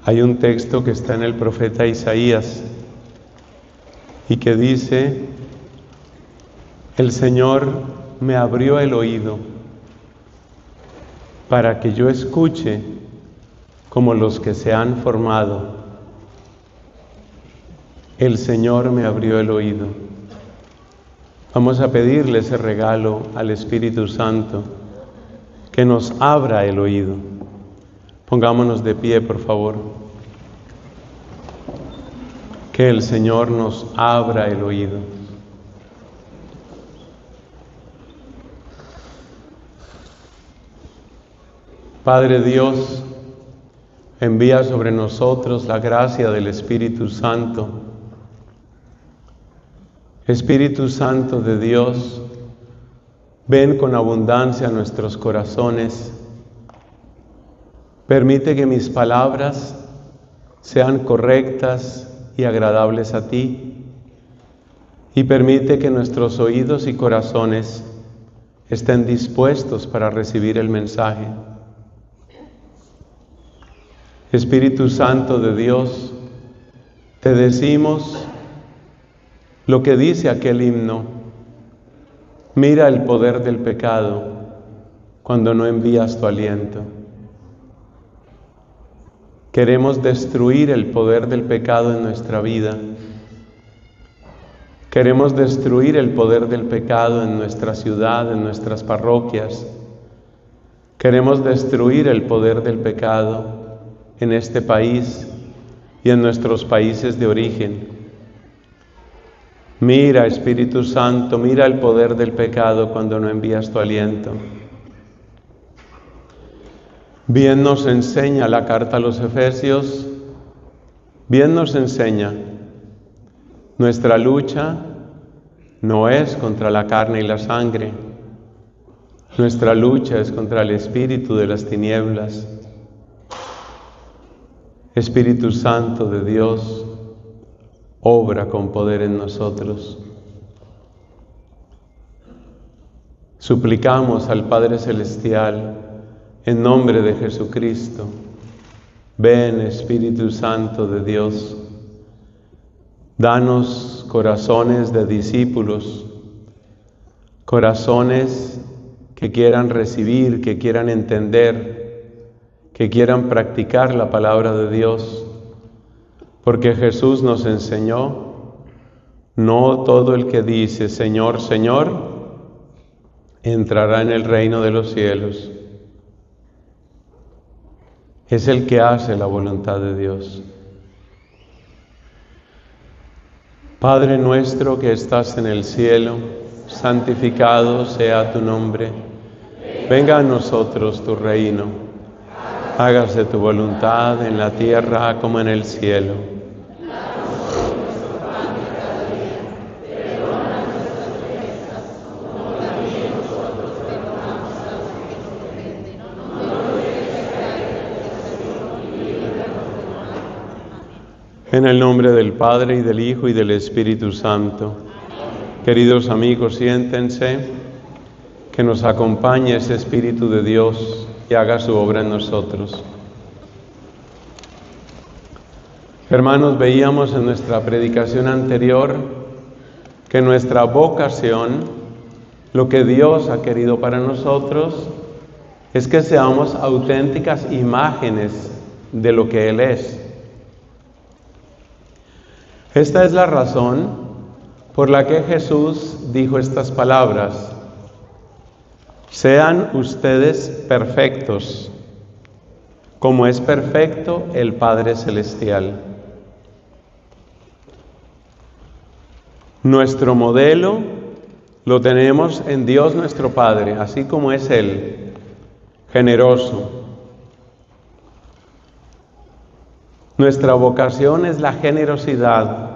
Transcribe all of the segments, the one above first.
Hay un texto que está en el profeta Isaías y que dice: el Señor me abrió el oído para que yo escuche como los que se han formado. El Señor me abrió el oído. Vamos a pedirle ese regalo al Espíritu Santo, que nos abra el oído. Pongámonos de pie, por favor. Que el Señor nos abra el oído. Padre Dios, envía sobre nosotros la gracia del Espíritu Santo. Espíritu Santo de Dios, ven con abundancia a nuestros corazones. Permite que mis palabras sean correctas y agradables a ti, y permite que nuestros oídos y corazones estén dispuestos para recibir el mensaje. Espíritu Santo de Dios, te decimos lo que dice aquel himno: mira el poder del pecado cuando no envías tu aliento. Queremos destruir el poder del pecado en nuestra vida. Queremos destruir el poder del pecado en nuestra ciudad, en nuestras parroquias. Queremos destruir el poder del pecado en este país y en nuestros países de origen. Mira, Espíritu Santo, mira el poder del pecado cuando no envías tu aliento. Bien nos enseña la carta a los Efesios, bien nos enseña: nuestra lucha no es contra la carne y la sangre, nuestra lucha es contra el espíritu de las tinieblas. Espíritu Santo de Dios, obra con poder en nosotros. Suplicamos al Padre Celestial, en nombre de Jesucristo: ven, Espíritu Santo de Dios, danos corazones de discípulos, corazones que quieran recibir, que quieran entender, que quieran practicar la palabra de Dios. Porque Jesús nos enseñó: no todo el que dice Señor, Señor, entrará en el reino de los cielos. Es el que hace la voluntad de Dios. Padre nuestro que estás en el cielo, santificado sea tu nombre. Venga a nosotros tu reino. Hágase tu voluntad en la tierra como en el cielo. En el nombre del Padre, y del Hijo, y del Espíritu Santo. Queridos amigos, siéntense, que nos acompañe ese Espíritu de Dios y haga su obra en nosotros. Hermanos, veíamos en nuestra predicación anterior que nuestra vocación, lo que Dios ha querido para nosotros, es que seamos auténticas imágenes de lo que Él es. Esta es la razón por la que Jesús dijo estas palabras: sean ustedes perfectos, como es perfecto el Padre Celestial. Nuestro modelo lo tenemos en Dios nuestro Padre, así como es Él, generoso. Nuestra vocación es la generosidad,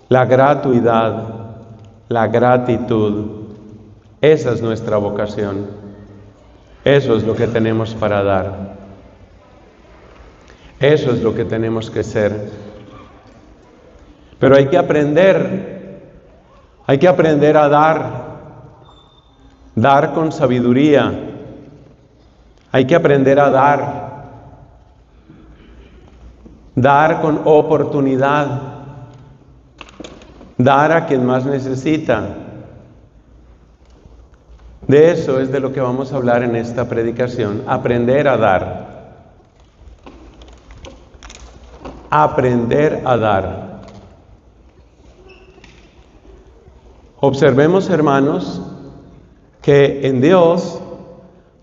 la gratuidad, la gratitud. Esa es nuestra vocación. Eso es lo que tenemos para dar. Eso es lo que tenemos que ser. Pero hay que aprender a dar con sabiduría. Hay que aprender a dar dar con oportunidad, dar a quien más necesita. De eso es de lo que vamos a hablar en esta predicación, aprender a dar. Aprender a dar. Observemos, hermanos, que en Dios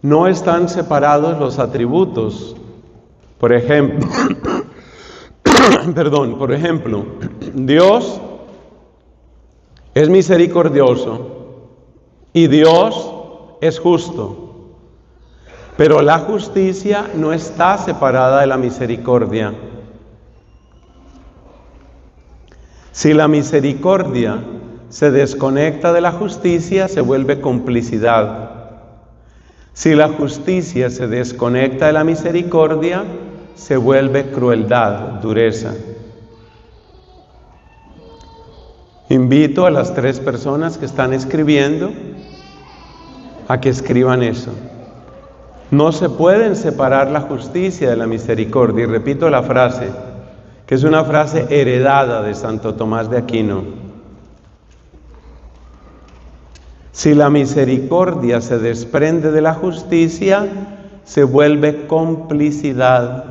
no están separados los atributos. Por ejemplo, por ejemplo, Dios es misericordioso y Dios es justo. Pero la justicia no está separada de la misericordia. Si la misericordia se desconecta de la justicia, se vuelve complicidad. Si la justicia se desconecta de la misericordia, se vuelve crueldad, dureza. Invito a las 3 personas que están escribiendo a que escriban eso. No se pueden separar la justicia de la misericordia. Y repito la frase, que es una frase heredada de Santo Tomás de Aquino. Si la misericordia se desprende de la justicia, se vuelve complicidad.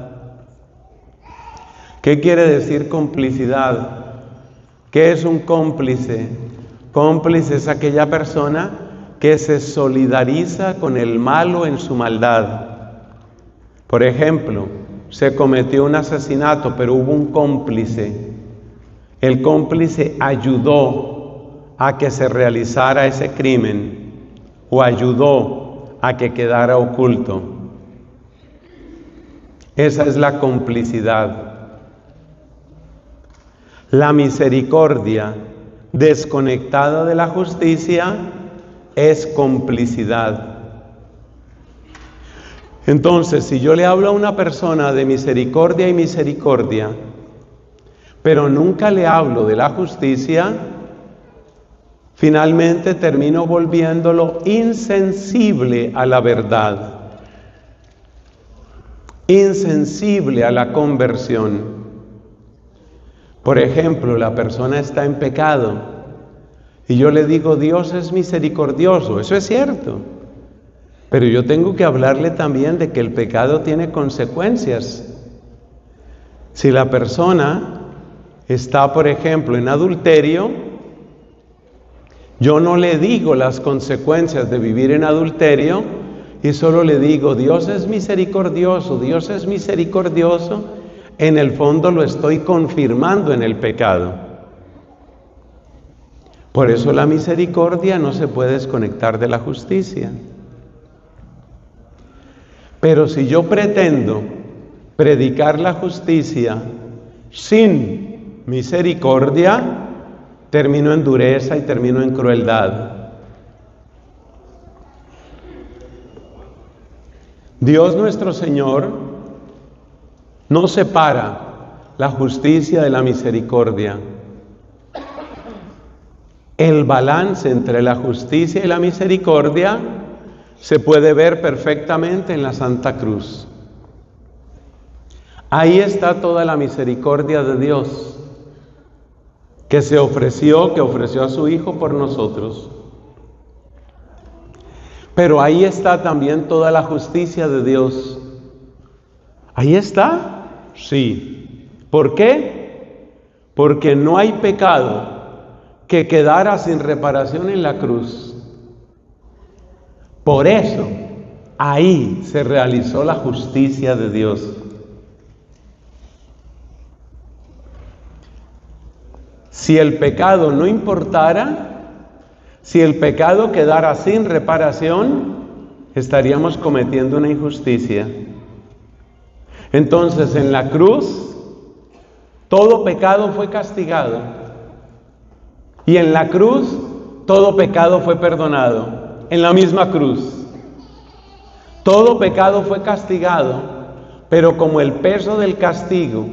¿Qué quiere decir complicidad? ¿Qué es un cómplice? Cómplice es aquella persona que se solidariza con el malo en su maldad. Por ejemplo, se cometió un asesinato, pero hubo un cómplice. El cómplice ayudó a que se realizara ese crimen o ayudó a que quedara oculto. Esa es la complicidad. La misericordia desconectada de la justicia es complicidad. Entonces, si yo le hablo a una persona de misericordia y misericordia, pero nunca le hablo de la justicia, finalmente termino volviéndolo insensible a la verdad, insensible a la conversión. Por ejemplo, la persona está en pecado y yo le digo, Dios es misericordioso, eso es cierto, pero yo tengo que hablarle también de que el pecado tiene consecuencias. Si la persona está, por ejemplo, en adulterio, yo no le digo las consecuencias de vivir en adulterio y solo le digo, Dios es misericordioso, Dios es misericordioso. En el fondo lo estoy confirmando en el pecado. Por eso la misericordia no se puede desconectar de la justicia. Pero si yo pretendo predicar la justicia sin misericordia, termino en dureza y termino en crueldad. Dios nuestro Señor no separa la justicia de la misericordia. El balance entre la justicia y la misericordia se puede ver perfectamente en la Santa Cruz. Ahí está toda la misericordia de Dios, que ofreció a su Hijo por nosotros. Pero ahí está también toda la justicia de Dios. ¿Ahí está? Sí. ¿Por qué? Porque no hay pecado que quedara sin reparación en la cruz. Por eso, ahí se realizó la justicia de Dios. Si el pecado no importara, si el pecado quedara sin reparación, estaríamos cometiendo una injusticia. Entonces, en la cruz, todo pecado fue castigado. Y en la cruz, todo pecado fue perdonado. En la misma cruz. Todo pecado fue castigado, pero como el peso del castigo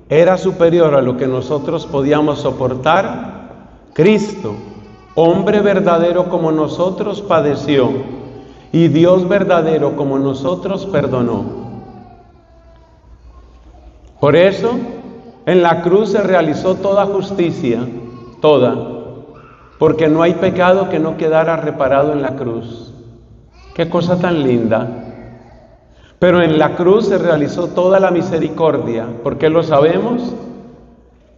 era superior a lo que nosotros podíamos soportar, Cristo, hombre verdadero como nosotros, padeció, y Dios verdadero como nosotros, perdonó. Por eso, En la cruz se realizó toda justicia, toda, porque no hay pecado que no quedara reparado en la cruz. Qué cosa tan linda. Pero en la cruz se realizó toda la misericordia. ¿Por qué lo sabemos?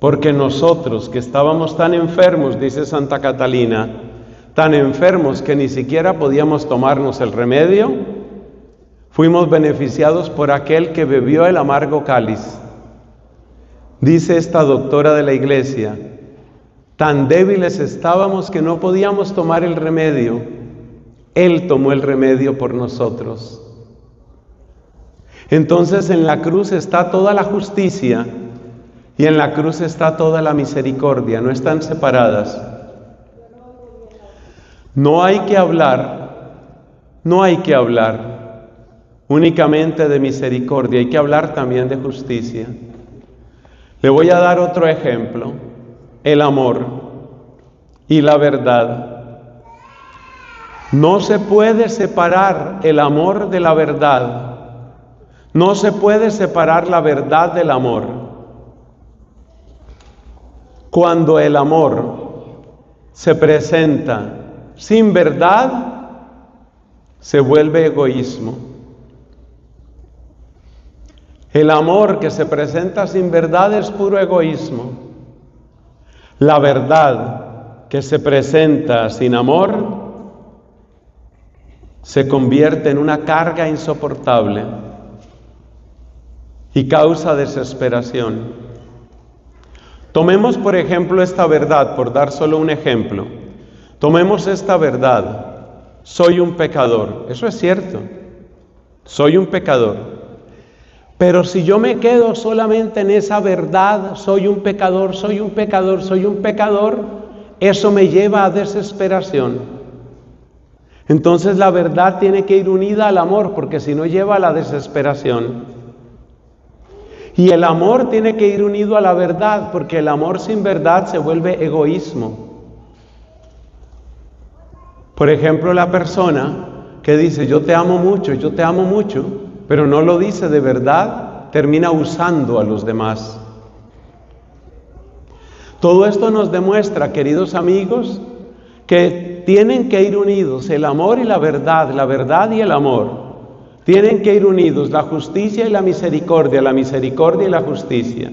Porque nosotros que estábamos tan enfermos, dice Santa Catalina, tan enfermos que ni siquiera podíamos tomarnos el remedio, fuimos beneficiados por aquel que bebió el amargo cáliz. Dice esta doctora de la Iglesia, tan débiles estábamos que no podíamos tomar el remedio. Él tomó el remedio por nosotros. Entonces en la cruz está toda la justicia y en la cruz está toda la misericordia, no están separadas. No hay que hablar únicamente de misericordia, hay que hablar también de justicia. Le voy a dar otro ejemplo, el amor y la verdad. No se puede separar el amor de la verdad. No se puede separar la verdad del amor. Cuando el amor se presenta sin verdad, se vuelve egoísmo. El amor que se presenta sin verdad es puro egoísmo. La verdad que se presenta sin amor se convierte en una carga insoportable y causa desesperación. Tomemos por ejemplo esta verdad, por dar solo un ejemplo. Tomemos esta verdad. Soy un pecador. Eso es cierto. Soy un pecador. Pero si yo me quedo solamente en esa verdad, soy un pecador, soy un pecador, soy un pecador, eso me lleva a desesperación. Entonces la verdad tiene que ir unida al amor, porque si no lleva a la desesperación. Y el amor tiene que ir unido a la verdad, porque el amor sin verdad se vuelve egoísmo. Por ejemplo, la persona que dice yo te amo mucho, pero no lo dice de verdad, termina usando a los demás. Todo esto nos demuestra, queridos amigos, que tienen que ir unidos el amor y la verdad y el amor. Tienen que ir unidos la justicia y la misericordia y la justicia.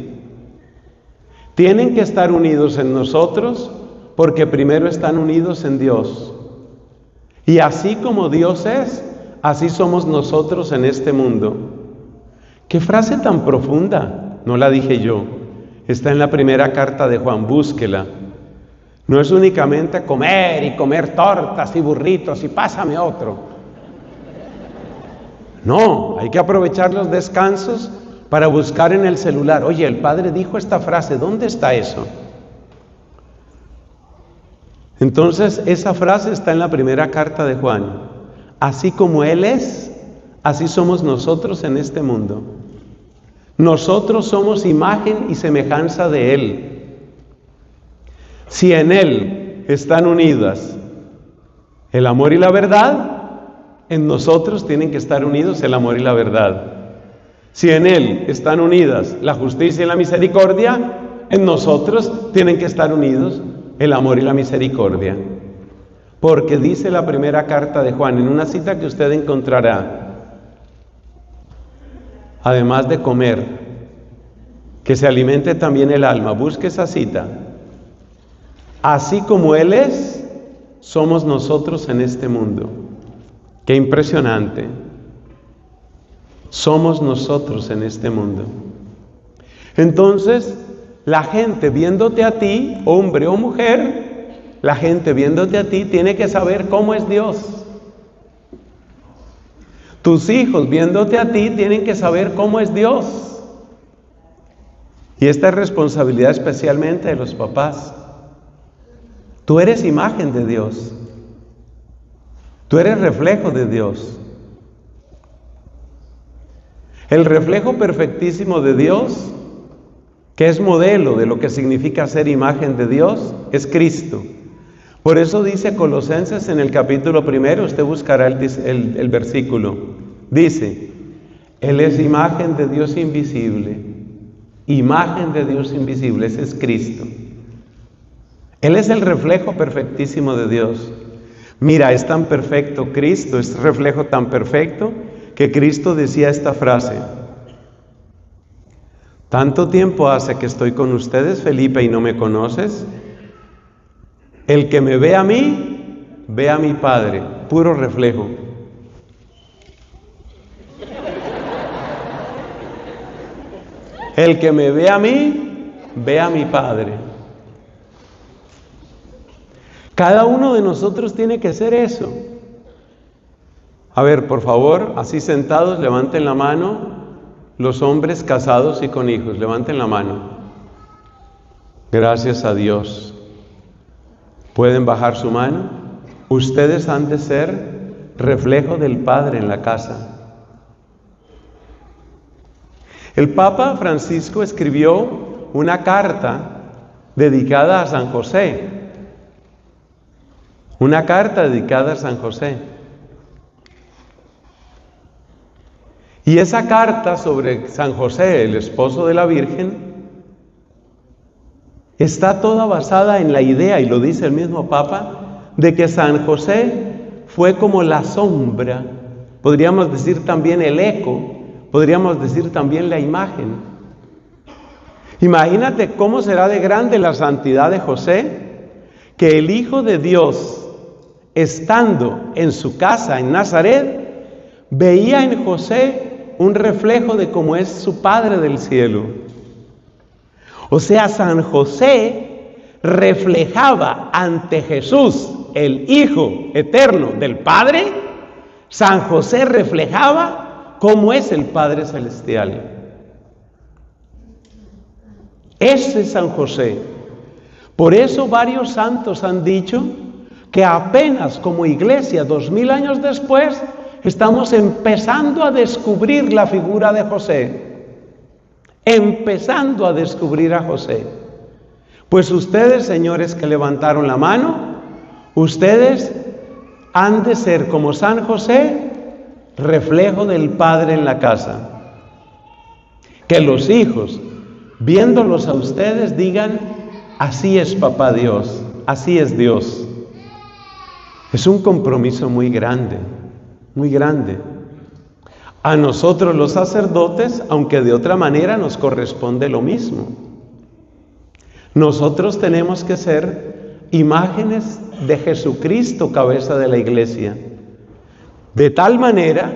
Tienen que estar unidos en nosotros porque primero están unidos en Dios. Y así como Dios es, así somos nosotros en este mundo. ¡Qué frase tan profunda! No la dije yo. Está en la primera carta de Juan, búsquela. No es únicamente comer y comer tortas y burritos y pásame otro. No, hay que aprovechar los descansos para buscar en el celular. Oye, el Padre dijo esta frase, ¿dónde está eso? Entonces, esa frase está en la primera carta de Juan. Así como Él es, así somos nosotros en este mundo. Nosotros somos imagen y semejanza de Él. Si en Él están unidas el amor y la verdad, en nosotros tienen que estar unidos el amor y la verdad. Si en Él están unidas la justicia y la misericordia, en nosotros tienen que estar unidos el amor y la misericordia. Porque dice la primera carta de Juan, en una cita que usted encontrará, además de comer, que se alimente también el alma. Busque esa cita. Así como Él es, somos nosotros en este mundo. ¡Qué impresionante! Somos nosotros en este mundo. Entonces, la gente viéndote a ti, hombre o mujer, la gente viéndote a ti tiene que saber cómo es Dios. Tus hijos viéndote a ti tienen que saber cómo es Dios. Y esta es responsabilidad especialmente de los papás. Tú eres imagen de Dios. Tú eres reflejo de Dios. El reflejo perfectísimo de Dios, que es modelo de lo que significa ser imagen de Dios, es Cristo. Por eso dice Colosenses en el capítulo 1, usted buscará el versículo, dice, Él es imagen de Dios invisible, imagen de Dios invisible, ese es Cristo. Él es el reflejo perfectísimo de Dios. Mira, es tan perfecto Cristo, es reflejo tan perfecto, que Cristo decía esta frase: tanto tiempo hace que estoy con ustedes, Felipe, y no me conoces. El que me ve a mí, ve a mi Padre. Puro reflejo. El que me ve a mí, ve a mi Padre. Cada uno de nosotros tiene que ser eso. A ver, por favor, así sentados, levanten la mano. Los hombres casados y con hijos, levanten la mano. Gracias a Dios. ¿Pueden bajar su mano? Ustedes han de ser reflejo del Padre en la casa. El Papa Francisco escribió una carta dedicada a San José. Una carta dedicada a San José. Y esa carta sobre San José, el esposo de la Virgen, está toda basada en la idea, y lo dice el mismo Papa, de que San José fue como la sombra, podríamos decir también el eco, podríamos decir también la imagen. Imagínate cómo será de grande la santidad de José, que el Hijo de Dios, estando en su casa en Nazaret, veía en José un reflejo de cómo es su Padre del cielo. O sea, San José reflejaba ante Jesús, el Hijo eterno del Padre. San José reflejaba cómo es el Padre celestial. Ese es San José. Por eso varios santos han dicho que apenas como iglesia, 2000 años después, estamos empezando a descubrir la figura de José. Empezando a descubrir a José. Pues ustedes, señores que levantaron la mano, ustedes han de ser como San José, reflejo del Padre en la casa. Que los hijos, viéndolos a ustedes, digan: así es Papá Dios, así es Dios. Es un compromiso muy grande, muy grande. A nosotros los sacerdotes, aunque de otra manera nos corresponde lo mismo. Nosotros tenemos que ser imágenes de Jesucristo, cabeza de la iglesia. De tal manera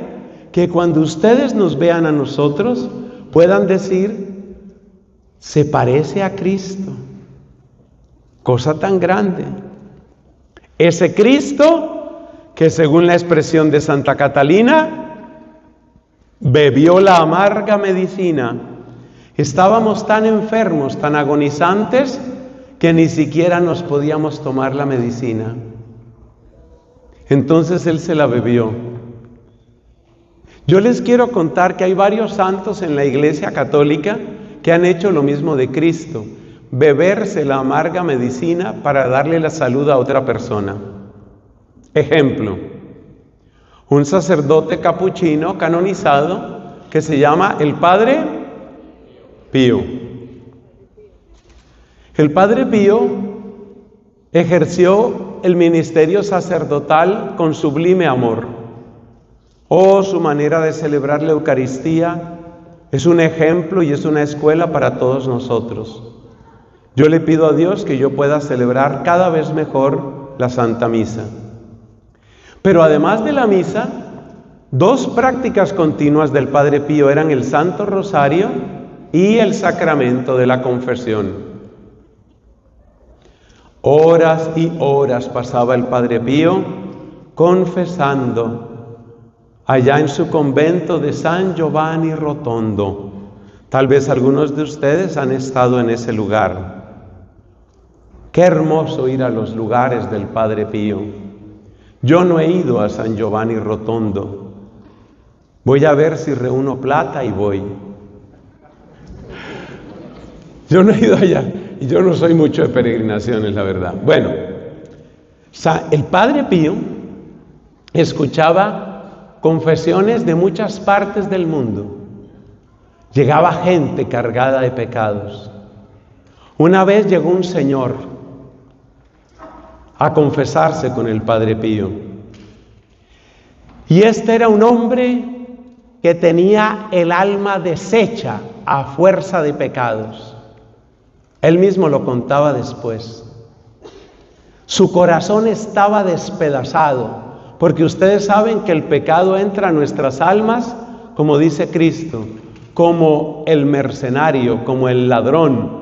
que cuando ustedes nos vean a nosotros, puedan decir: se parece a Cristo. Cosa tan grande. Ese Cristo que, según la expresión de Santa Catalina, bebió la amarga medicina. Estábamos tan enfermos, tan agonizantes, que ni siquiera nos podíamos tomar la medicina. Entonces Él se la bebió. Yo les quiero contar que hay varios santos en la Iglesia Católica que han hecho lo mismo de Cristo: beberse la amarga medicina para darle la salud a otra persona. Ejemplo: un sacerdote capuchino canonizado que se llama el Padre Pío. El Padre Pío ejerció el ministerio sacerdotal con sublime amor. Oh, su manera de celebrar la Eucaristía es un ejemplo y es una escuela para todos nosotros. Yo le pido a Dios que yo pueda celebrar cada vez mejor la Santa Misa. Pero además de la misa, dos prácticas continuas del Padre Pío eran el Santo Rosario y el sacramento de la confesión. Horas y horas pasaba el Padre Pío confesando allá en su convento de San Giovanni Rotondo. Tal vez algunos de ustedes han estado en ese lugar. Qué hermoso ir a los lugares del Padre Pío. Yo no he ido a San Giovanni Rotondo. Voy a ver si reúno plata y voy. Yo no he ido allá y yo no soy mucho de peregrinaciones, la verdad. Bueno, el Padre Pío escuchaba confesiones de muchas partes del mundo. llegaba gente cargada de pecados. Una vez llegó un señor a confesarse con el Padre Pío. Y este era un hombre que tenía el alma deshecha a fuerza de pecados. Él mismo lo contaba después. Su corazón estaba despedazado, porque ustedes saben que el pecado entra a nuestras almas, como dice Cristo, como el mercenario, como el ladrón,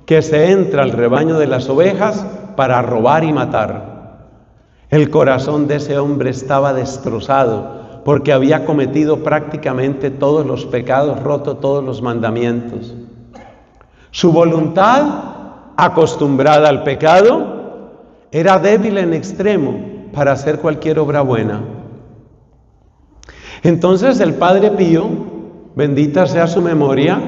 que se entra al rebaño de las ovejas para robar y matar. El corazón de ese hombre estaba destrozado, porque había cometido prácticamente todos los pecados, roto todos los mandamientos. Su voluntad, acostumbrada al pecado, era débil en extremo para hacer cualquier obra buena. Entonces el Padre Pío, bendita sea su memoria,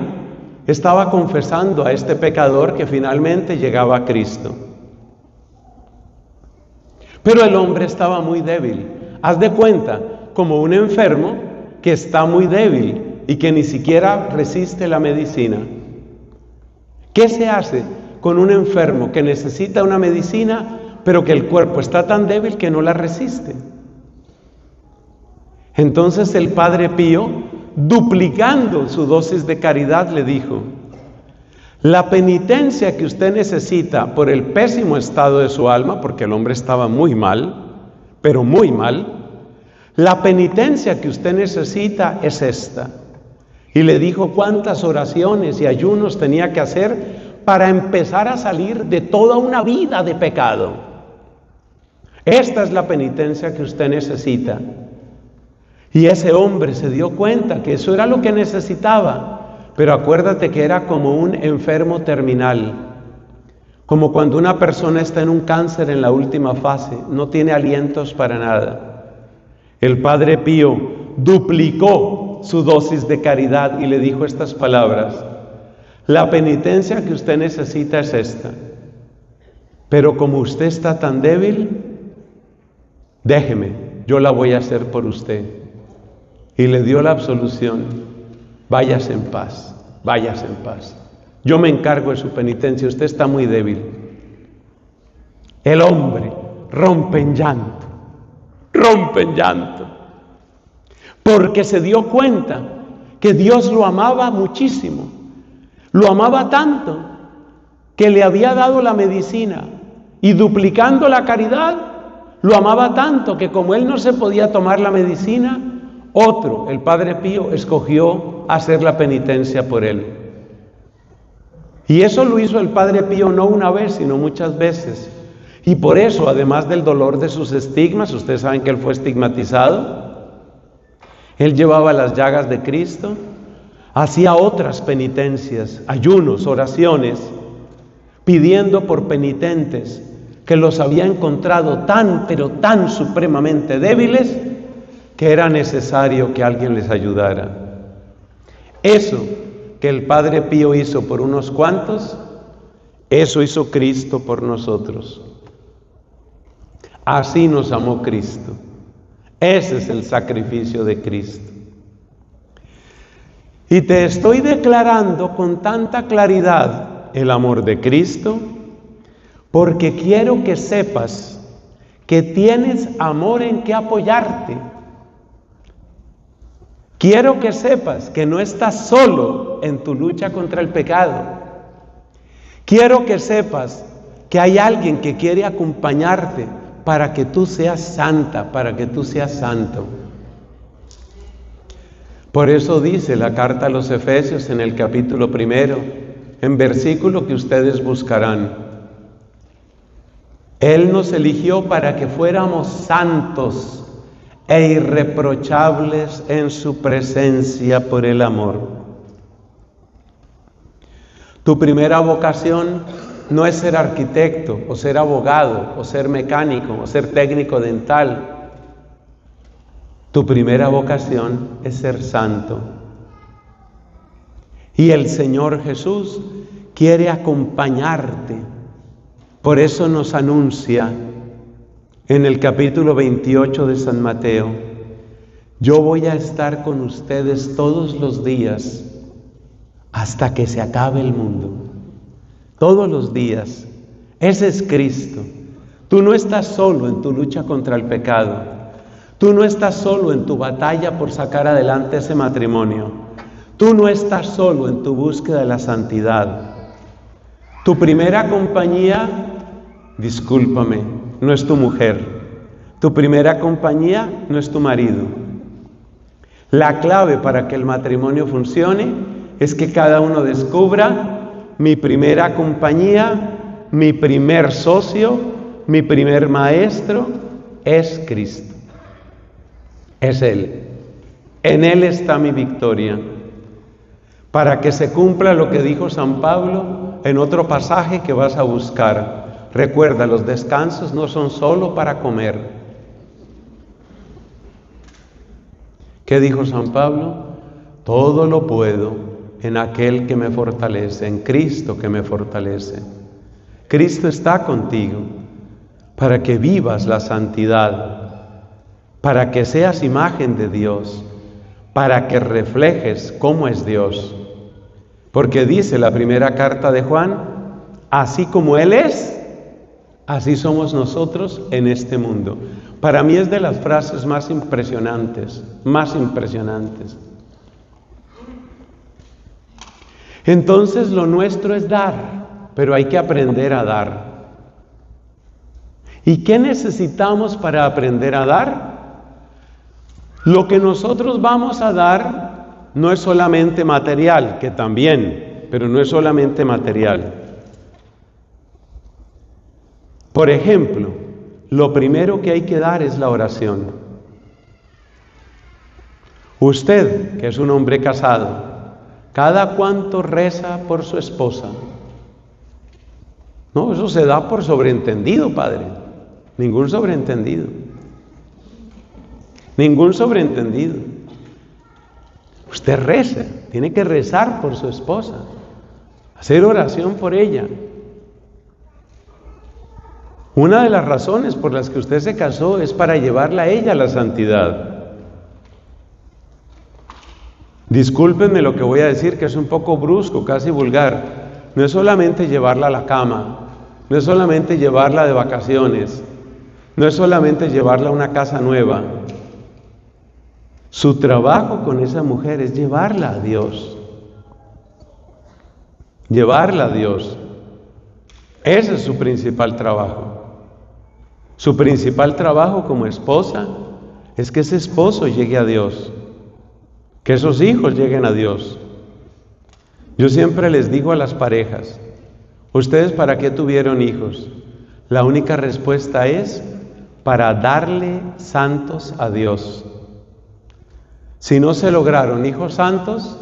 estaba confesando a este pecador que finalmente llegaba a Cristo. Pero el hombre estaba muy débil. Haz de cuenta, como un enfermo que está muy débil y que ni siquiera resiste la medicina. ¿Qué se hace con un enfermo que necesita una medicina, pero que el cuerpo está tan débil que no la resiste? Entonces el Padre Pío, duplicando su dosis de caridad, le dijo: la penitencia que usted necesita por el pésimo estado de su alma, porque el hombre estaba muy mal, pero muy mal, la penitencia que usted necesita es esta. Y le dijo cuántas oraciones y ayunos tenía que hacer para empezar a salir de toda una vida de pecado. Esta es la penitencia que usted necesita. Y ese hombre se dio cuenta que eso era lo que necesitaba, pero acuérdate que era como un enfermo terminal, como cuando una persona está en un cáncer en la última fase, no tiene alientos para nada. El Padre Pío duplicó su dosis de caridad y le dijo estas palabras: la penitencia que usted necesita es esta, pero como usted está tan débil, déjeme, yo la voy a hacer por usted. Y le dio la absolución: váyase en paz, váyase en paz. Yo me encargo de su penitencia, usted está muy débil. El hombre rompe en llanto, porque se dio cuenta que Dios lo amaba muchísimo, lo amaba tanto que le había dado la medicina, y duplicando la caridad, lo amaba tanto que como él no se podía tomar la medicina, otro, el Padre Pío, escogió hacer la penitencia por él. Y eso lo hizo el Padre Pío no una vez, sino muchas veces. Y por eso, además del dolor de sus estigmas, ustedes saben que él fue estigmatizado, él llevaba las llagas de Cristo, hacía otras penitencias, ayunos, oraciones, pidiendo por penitentes que los había encontrado tan, pero tan supremamente débiles, que era necesario que alguien les ayudara. Eso que el Padre Pío hizo por unos cuantos, eso hizo Cristo por nosotros. Así nos amó Cristo. Ese es el sacrificio de Cristo. Y te estoy declarando con tanta claridad el amor de Cristo, porque quiero que sepas que tienes amor en que apoyarte. Quiero que sepas que no estás solo en tu lucha contra el pecado. Quiero que sepas que hay alguien que quiere acompañarte para que tú seas santa, para que tú seas santo. Por eso dice la carta a los Efesios en el capítulo 1, en versículo que ustedes buscarán: Él nos eligió para que fuéramos santos e irreprochables en su presencia por el amor. Tu primera vocación no es ser arquitecto, o ser abogado, o ser mecánico, o ser técnico dental. Tu primera vocación es ser santo. Y el Señor Jesús quiere acompañarte. Por eso nos anuncia en el capítulo 28 de San Mateo: yo voy a estar con ustedes todos los días hasta que se acabe el mundo. Todos los días. Ese es Cristo. Tú no estás solo en tu lucha contra el pecado. Tú no estás solo en tu batalla por sacar adelante ese matrimonio. Tú no estás solo en tu búsqueda de la santidad. Tu primera compañía, discúlpame, no es tu mujer. Tu primera compañía no es tu marido. La clave para que el matrimonio funcione es que cada uno descubra: mi primera compañía, mi primer socio, mi primer maestro es Cristo. Es Él. En Él está mi victoria. Para que se cumpla lo que dijo San Pablo en otro pasaje que vas a buscar. Recuerda, los descansos no son solo para comer. ¿Qué dijo San Pablo? Todo lo puedo en aquel que me fortalece, en Cristo que me fortalece. Cristo está contigo para que vivas la santidad, para que seas imagen de Dios, para que reflejes cómo es Dios. Porque dice la primera carta de Juan: así como Él es, así somos nosotros en este mundo. Para mí es de las frases más impresionantes, más impresionantes. Entonces lo nuestro es dar, pero hay que aprender a dar. ¿Y qué necesitamos para aprender a dar? Lo que nosotros vamos a dar no es solamente material, que también, pero no es solamente material. Por ejemplo, lo primero que hay que dar es la oración. Usted, que es un hombre casado, ¿cada cuánto reza por su esposa? No, eso se da por sobreentendido, padre. Ningún sobreentendido. Ningún sobreentendido. Usted reza, tiene que rezar por su esposa, hacer oración por ella. Una de las razones por las que usted se casó es para llevarla a ella a la santidad. Discúlpenme lo que voy a decir, que es un poco brusco, casi vulgar. No es solamente llevarla a la cama, no es solamente llevarla de vacaciones, no es solamente llevarla a una casa nueva. Su trabajo con esa mujer es llevarla a Dios. Llevarla a Dios. Ese es su principal trabajo. Su principal trabajo como esposa es que ese esposo llegue a Dios, que esos hijos lleguen a Dios. Yo siempre les digo a las parejas: ¿ustedes para qué tuvieron hijos? La única respuesta es: para darle santos a Dios. Si no se lograron hijos santos,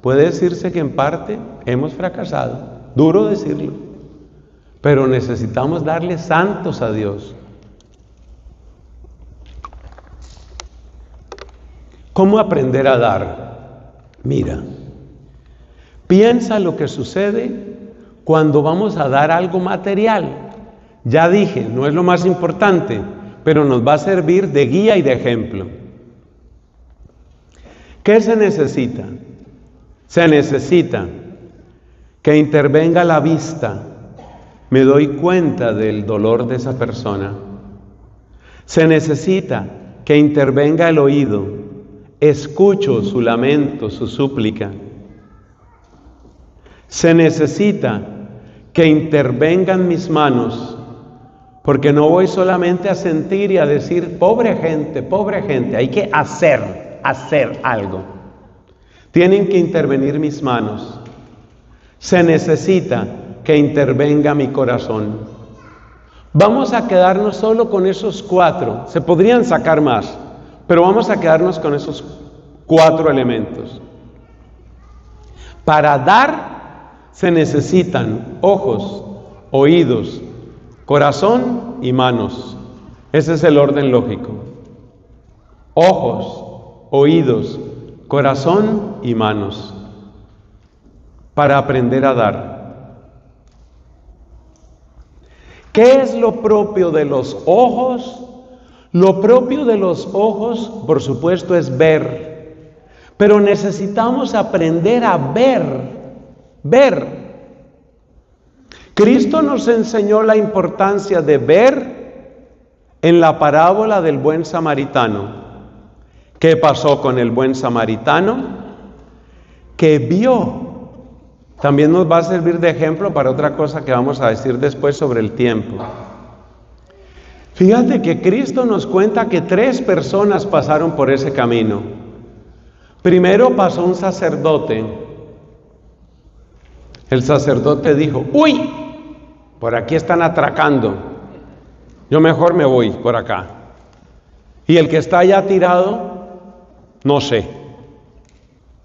puede decirse que en parte hemos fracasado. Duro decirlo, pero necesitamos darle santos a Dios. ¿Cómo aprender a dar? Mira, piensa lo que sucede cuando vamos a dar algo material. Ya dije, no es lo más importante, pero nos va a servir de guía y de ejemplo. ¿Qué se necesita? Se necesita que intervenga la vista. Me doy cuenta del dolor de esa persona. Se necesita que intervenga el oído. Escucho su lamento, su súplica. Se necesita que intervengan mis manos, porque no voy solamente a sentir y a decir, pobre gente, hay que hacer algo. Tienen que intervenir mis manos. Se necesita que intervenga mi corazón. Vamos a quedarnos solo con esos 4. Se podrían sacar más, pero vamos a quedarnos con esos 4 elementos. Para dar se necesitan ojos, oídos, corazón y manos. Ese es el orden lógico. Ojos, oídos, corazón y manos. Para aprender a dar. ¿Qué es lo propio de los ojos? Lo propio de los ojos, por supuesto, es ver. Pero necesitamos aprender a ver Ver. Cristo nos enseñó la importancia de ver en la parábola del buen samaritano. ¿Qué pasó con el buen samaritano? Que vio. También nos va a servir de ejemplo para otra cosa que vamos a decir después sobre el tiempo. Fíjate que Cristo nos cuenta que 3 personas pasaron por ese camino. Primero pasó un sacerdote. El sacerdote dijo: ¡Uy! Por aquí están atracando. Yo mejor me voy por acá. Y el que está allá tirado, no sé.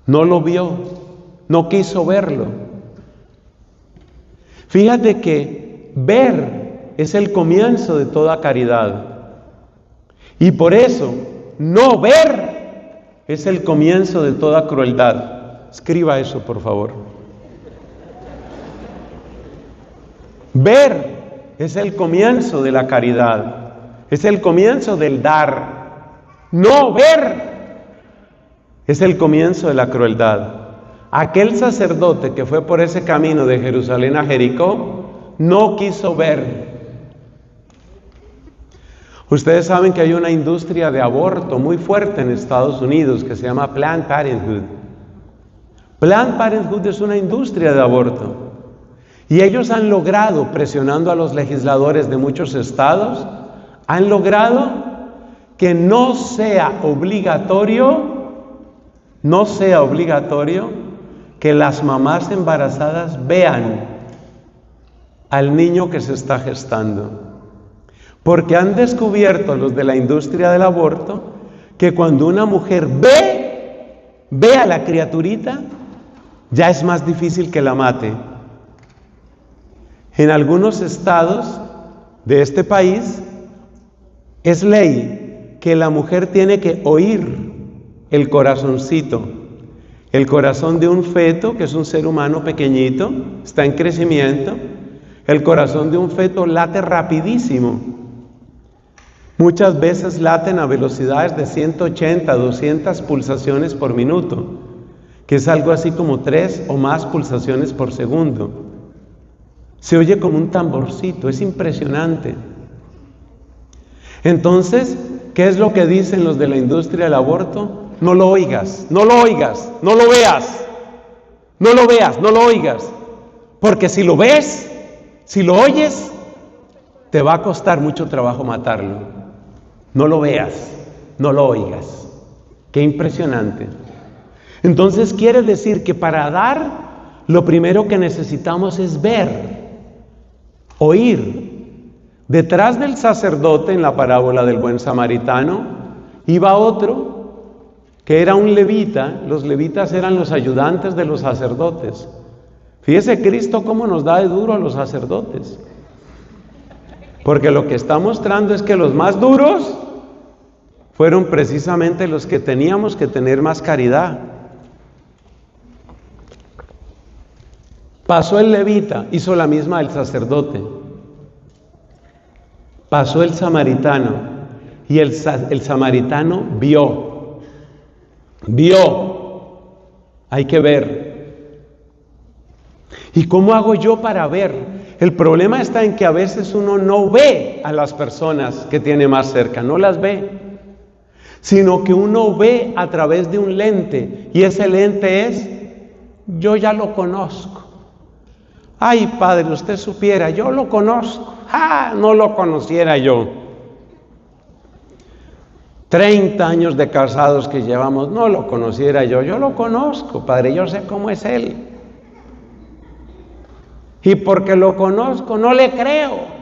No lo vio. No quiso verlo. Fíjate que ver es el comienzo de toda caridad. Y por eso, no ver es el comienzo de toda crueldad. Escriba eso, por favor. Ver es el comienzo de la caridad. Es el comienzo del dar. No ver es el comienzo de la crueldad. Aquel sacerdote que fue por ese camino de Jerusalén a Jericó no quiso ver. Ustedes saben que hay una industria de aborto muy fuerte en Estados Unidos que se llama Planned Parenthood. Planned Parenthood es una industria de aborto. Y ellos han logrado, presionando a los legisladores de muchos estados, han logrado que no sea obligatorio que las mamás embarazadas vean al niño que se está gestando. Porque han descubierto los de la industria del aborto que cuando una mujer ve a la criaturita, ya es más difícil que la mate. En algunos estados de este país es ley que la mujer tiene que oír el corazoncito, el corazón de un feto, que es un ser humano pequeñito, está en crecimiento. El corazón de un feto late rapidísimo. Muchas veces laten a velocidades de 180, 200 pulsaciones por minuto, que es algo así como 3 o más pulsaciones por segundo. Se oye como un tamborcito, es impresionante. Entonces, ¿qué es lo que dicen los de la industria del aborto? No lo oigas, no lo oigas, no lo veas, no lo veas, no lo oigas. Porque si lo ves, si lo oyes, te va a costar mucho trabajo matarlo. No lo veas, no lo oigas. Qué impresionante. Entonces quiere decir que para dar, lo primero que necesitamos es ver, oír. Detrás del sacerdote, en la parábola del buen samaritano, iba otro que era un levita. Los levitas eran los ayudantes de los sacerdotes. Fíjese Cristo cómo nos da de duro a los sacerdotes. Porque lo que está mostrando es que los más duros fueron precisamente los que teníamos que tener más caridad. Pasó el levita, hizo la misma el sacerdote. Pasó el samaritano y el samaritano vio. Hay que ver. ¿Y cómo hago yo para ver? El problema está en que a veces uno no ve a las personas que tiene más cerca, no las ve, sino que uno ve a través de un lente, y ese lente es: yo ya lo conozco. Ay, padre, usted supiera, yo lo conozco. No lo conociera yo. 30 años de casados que llevamos, no lo conociera yo. Yo lo conozco, padre, yo sé cómo es él. Y porque lo conozco, no le creo.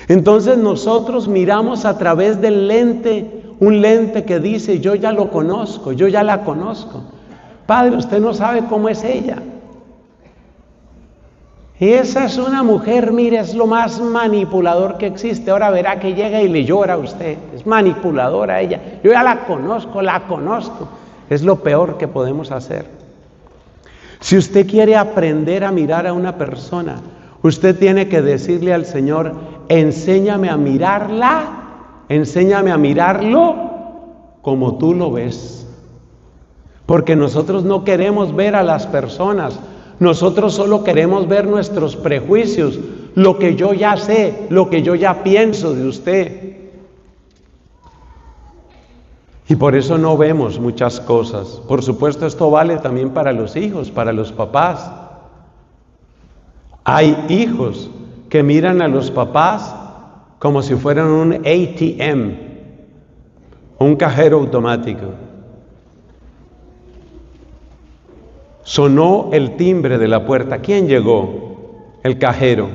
Entonces nosotros miramos a través del lente, un lente que dice: yo ya lo conozco, yo ya la conozco. Padre, usted no sabe cómo es ella. Y esa es una mujer, mire, es lo más manipulador que existe. Ahora verá que llega y le llora a usted. Es manipuladora ella. Yo ya la conozco, la conozco. Es lo peor que podemos hacer. Si usted quiere aprender a mirar a una persona, usted tiene que decirle al Señor: enséñame a mirarla, enséñame a mirarlo como tú lo ves. Porque nosotros no queremos ver a las personas, nosotros solo queremos ver nuestros prejuicios, lo que yo ya sé, lo que yo ya pienso de usted. Y por eso no vemos muchas cosas. Por supuesto, esto vale también para los hijos, para los papás. Hay hijos que miran a los papás como si fueran un ATM, un cajero automático. Sonó el timbre de la puerta. ¿Quién llegó? El cajero.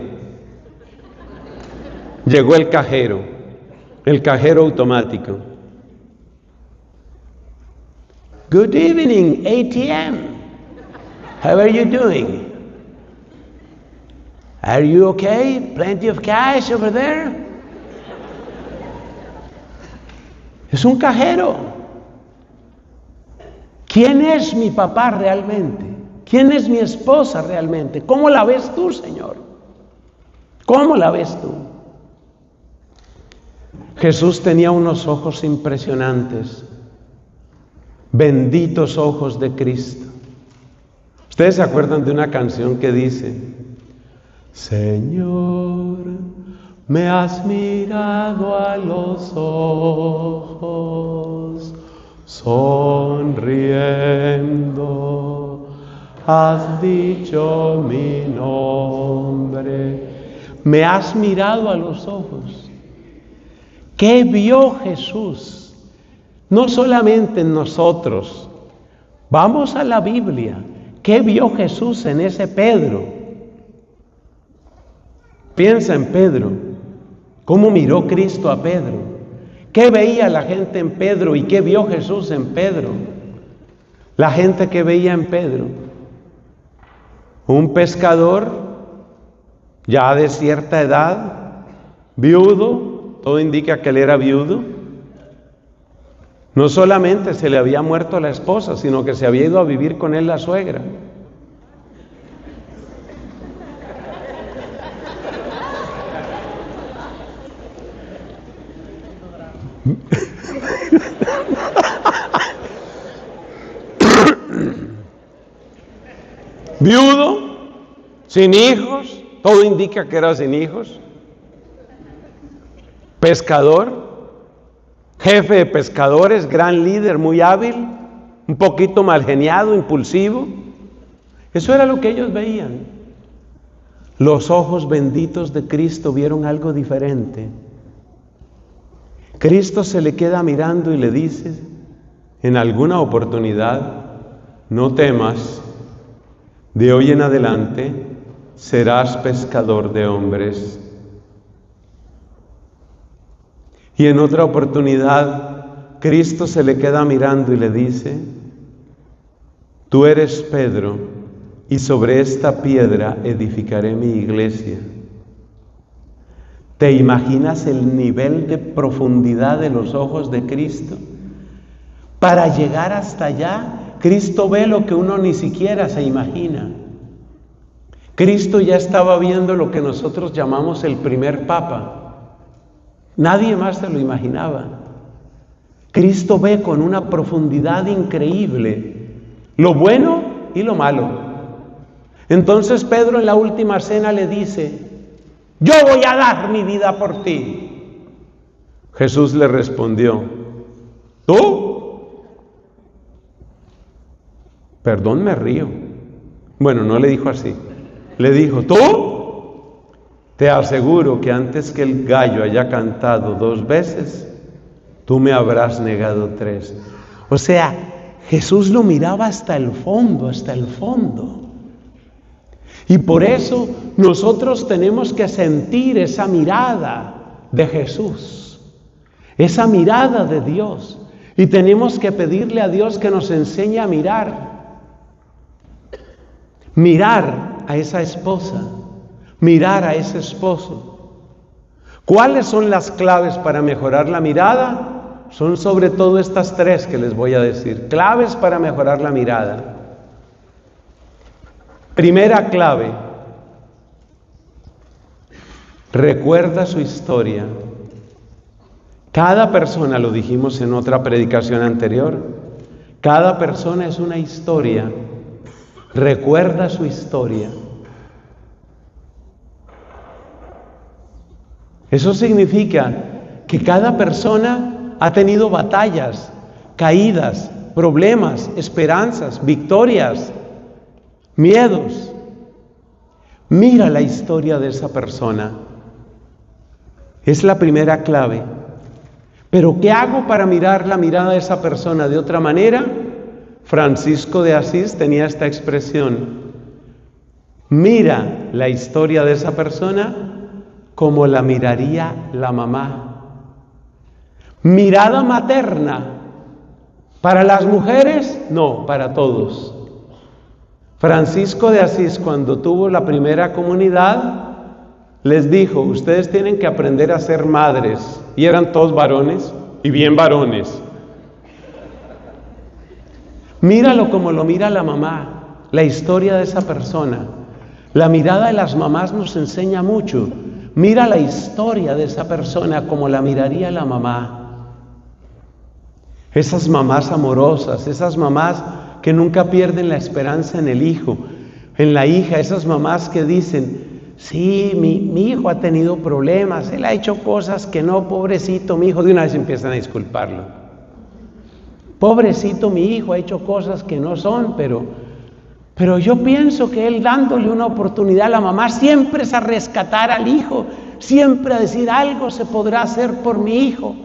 Llegó el cajero automático. Good evening, ATM. How are you doing? Are you okay? Plenty of cash over there? Es un cajero. ¿Quién es mi papá realmente? ¿Quién es mi esposa realmente? ¿Cómo la ves tú, Señor? ¿Cómo la ves tú? Jesús tenía unos ojos impresionantes. Benditos ojos de Cristo. ¿Ustedes se acuerdan de una canción que dice: Señor, me has mirado a los ojos, sonriendo, has dicho mi nombre? Me has mirado a los ojos. ¿Qué vio Jesús? No solamente en nosotros. Vamos a la Biblia. ¿Qué vio Jesús en ese Pedro? Piensa en Pedro. ¿Cómo miró Cristo a Pedro? ¿Qué veía la gente en Pedro y qué vio Jesús en Pedro? La gente que veía en Pedro. Un pescador ya de cierta edad, viudo, todo indica que él era viudo. No solamente se le había muerto la esposa, sino que se había ido a vivir con él la suegra. Viudo, sin hijos, todo indica que era sin hijos. Pescador, jefe de pescadores, gran líder, muy hábil, un poquito mal geniado, impulsivo. Eso era lo que ellos veían. Los ojos benditos de Cristo vieron algo diferente. Cristo se le queda mirando y le dice en alguna oportunidad: no temas, de hoy en adelante serás pescador de hombres. Y en otra oportunidad, Cristo se le queda mirando y le dice: tú eres Pedro, y sobre esta piedra edificaré mi iglesia. ¿Te imaginas el nivel de profundidad de los ojos de Cristo? Para llegar hasta allá, Cristo ve lo que uno ni siquiera se imagina. Cristo ya estaba viendo lo que nosotros llamamos el primer Papa. Nadie más se lo imaginaba. Cristo ve con una profundidad increíble lo bueno y lo malo. Entonces Pedro en la última cena le dice: yo voy a dar mi vida por ti. Jesús le respondió: ¿tú? Perdón, me río. Bueno, no le dijo así. Le dijo: ¿tú? Te aseguro que antes que el gallo haya cantado 2 veces, tú me habrás negado 3. O sea, Jesús lo miraba hasta el fondo, hasta el fondo. Y por eso nosotros tenemos que sentir esa mirada de Jesús, esa mirada de Dios. Y tenemos que pedirle a Dios que nos enseñe a mirar. Mirar a esa esposa. Mirar a ese esposo. ¿Cuáles son las claves para mejorar la mirada? Son sobre todo estas 3 que les voy a decir. Claves para mejorar la mirada. Primera clave: recuerda su historia. Cada persona, lo dijimos en otra predicación anterior, Cada persona es una historia. Recuerda su historia. Eso significa que cada persona ha tenido batallas, caídas, problemas, esperanzas, victorias, miedos. Mira la historia de esa persona. Es la primera clave. Pero ¿qué hago para mirar la mirada de esa persona de otra manera? Francisco de Asís tenía esta expresión: mira la historia de esa persona como la miraría la mamá. Mirada materna. ¿Para las mujeres? No, para todos. Francisco de Asís, cuando tuvo la primera comunidad, les dijo: ustedes tienen que aprender a ser madres. Y eran todos varones, y bien varones. Míralo como lo mira la mamá, la historia de esa persona. La mirada de las mamás nos enseña mucho. Mira la historia de esa persona como la miraría la mamá. Esas mamás amorosas, esas mamás que nunca pierden la esperanza en el hijo, en la hija, esas mamás que dicen: sí, mi hijo ha tenido problemas, él ha hecho cosas que no, pobrecito mi hijo, de una vez empiezan a disculparlo. Pobrecito mi hijo ha hecho cosas que no son, pero yo pienso que él, dándole una oportunidad a la mamá, siempre es a rescatar al hijo, siempre a decir: algo se podrá hacer por mi hijo.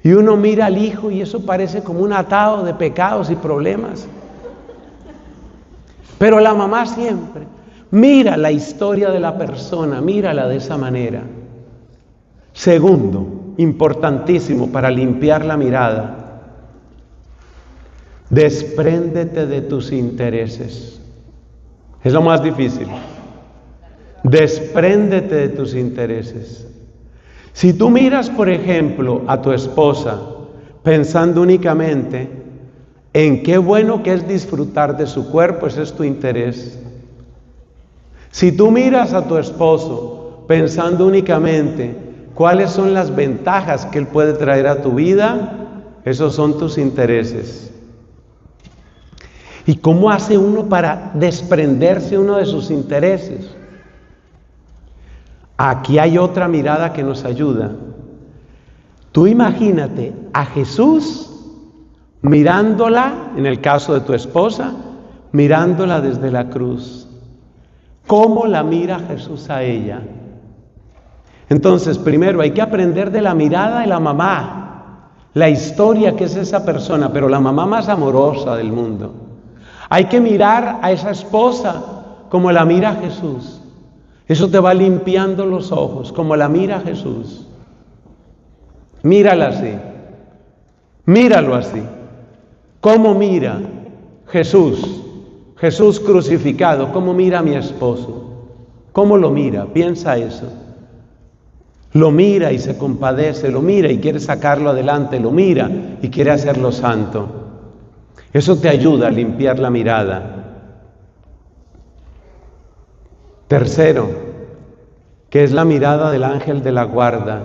Y uno mira al hijo y eso parece como un atado de pecados y problemas. Pero la mamá siempre mira la historia de la persona, mírala de esa manera. Segundo, importantísimo para limpiar la mirada: despréndete de tus intereses. Es lo más difícil. Despréndete de tus intereses. Si tú miras, por ejemplo, a tu esposa pensando únicamente en qué bueno que es disfrutar de su cuerpo, ese es tu interés. Si tú miras a tu esposo pensando únicamente cuáles son las ventajas que él puede traer a tu vida, esos son tus intereses. ¿Y cómo hace uno para desprenderse uno de sus intereses? Aquí hay otra mirada que nos ayuda. Tú imagínate a Jesús mirándola, en el caso de tu esposa, mirándola desde la cruz. ¿Cómo la mira Jesús a ella? Entonces, primero hay que aprender de la mirada de la mamá, la historia que es esa persona, pero la mamá más amorosa del mundo. Hay que mirar a esa esposa como la mira Jesús. Eso te va limpiando los ojos, como la mira Jesús. Mírala así. Míralo así. ¿Cómo mira Jesús? Jesús crucificado. ¿Cómo mira a mi esposo? ¿Cómo lo mira? Piensa eso. Lo mira y se compadece, lo mira y quiere sacarlo adelante, lo mira y quiere hacerlo santo. Eso te ayuda a limpiar la mirada. Tercero, que es la mirada del ángel de la guarda.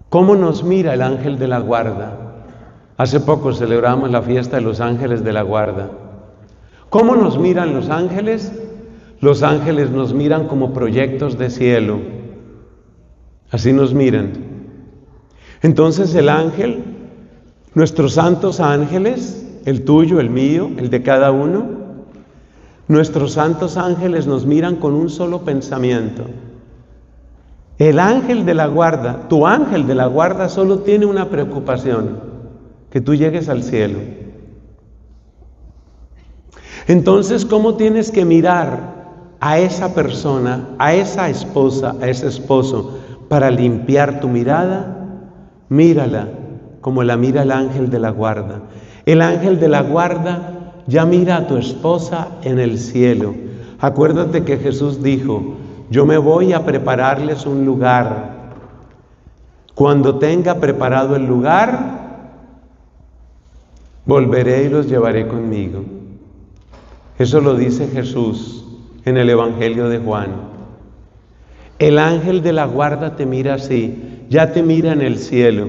¿Cómo nos mira el ángel de la guarda? Hace poco celebramos la fiesta de los ángeles de la guarda. ¿Cómo nos miran los ángeles? Los ángeles nos miran como proyectos de cielo. Así nos miran. Entonces el ángel, nuestros santos ángeles, el tuyo, el mío, el de cada uno, nuestros santos ángeles nos miran con un solo pensamiento. El ángel de la guarda, tu ángel de la guarda, solo tiene una preocupación: que tú llegues al cielo. Entonces, ¿cómo tienes que mirar a esa persona, a esa esposa, a ese esposo, para limpiar tu mirada? Mírala como la mira el ángel de la guarda. El ángel de la guarda ya mira a tu esposa en el cielo. Acuérdate que Jesús dijo: yo me voy a prepararles un lugar. Cuando tenga preparado el lugar, volveré y los llevaré conmigo. Eso lo dice Jesús en el Evangelio de Juan. El ángel de la guarda te mira así, ya te mira en el cielo.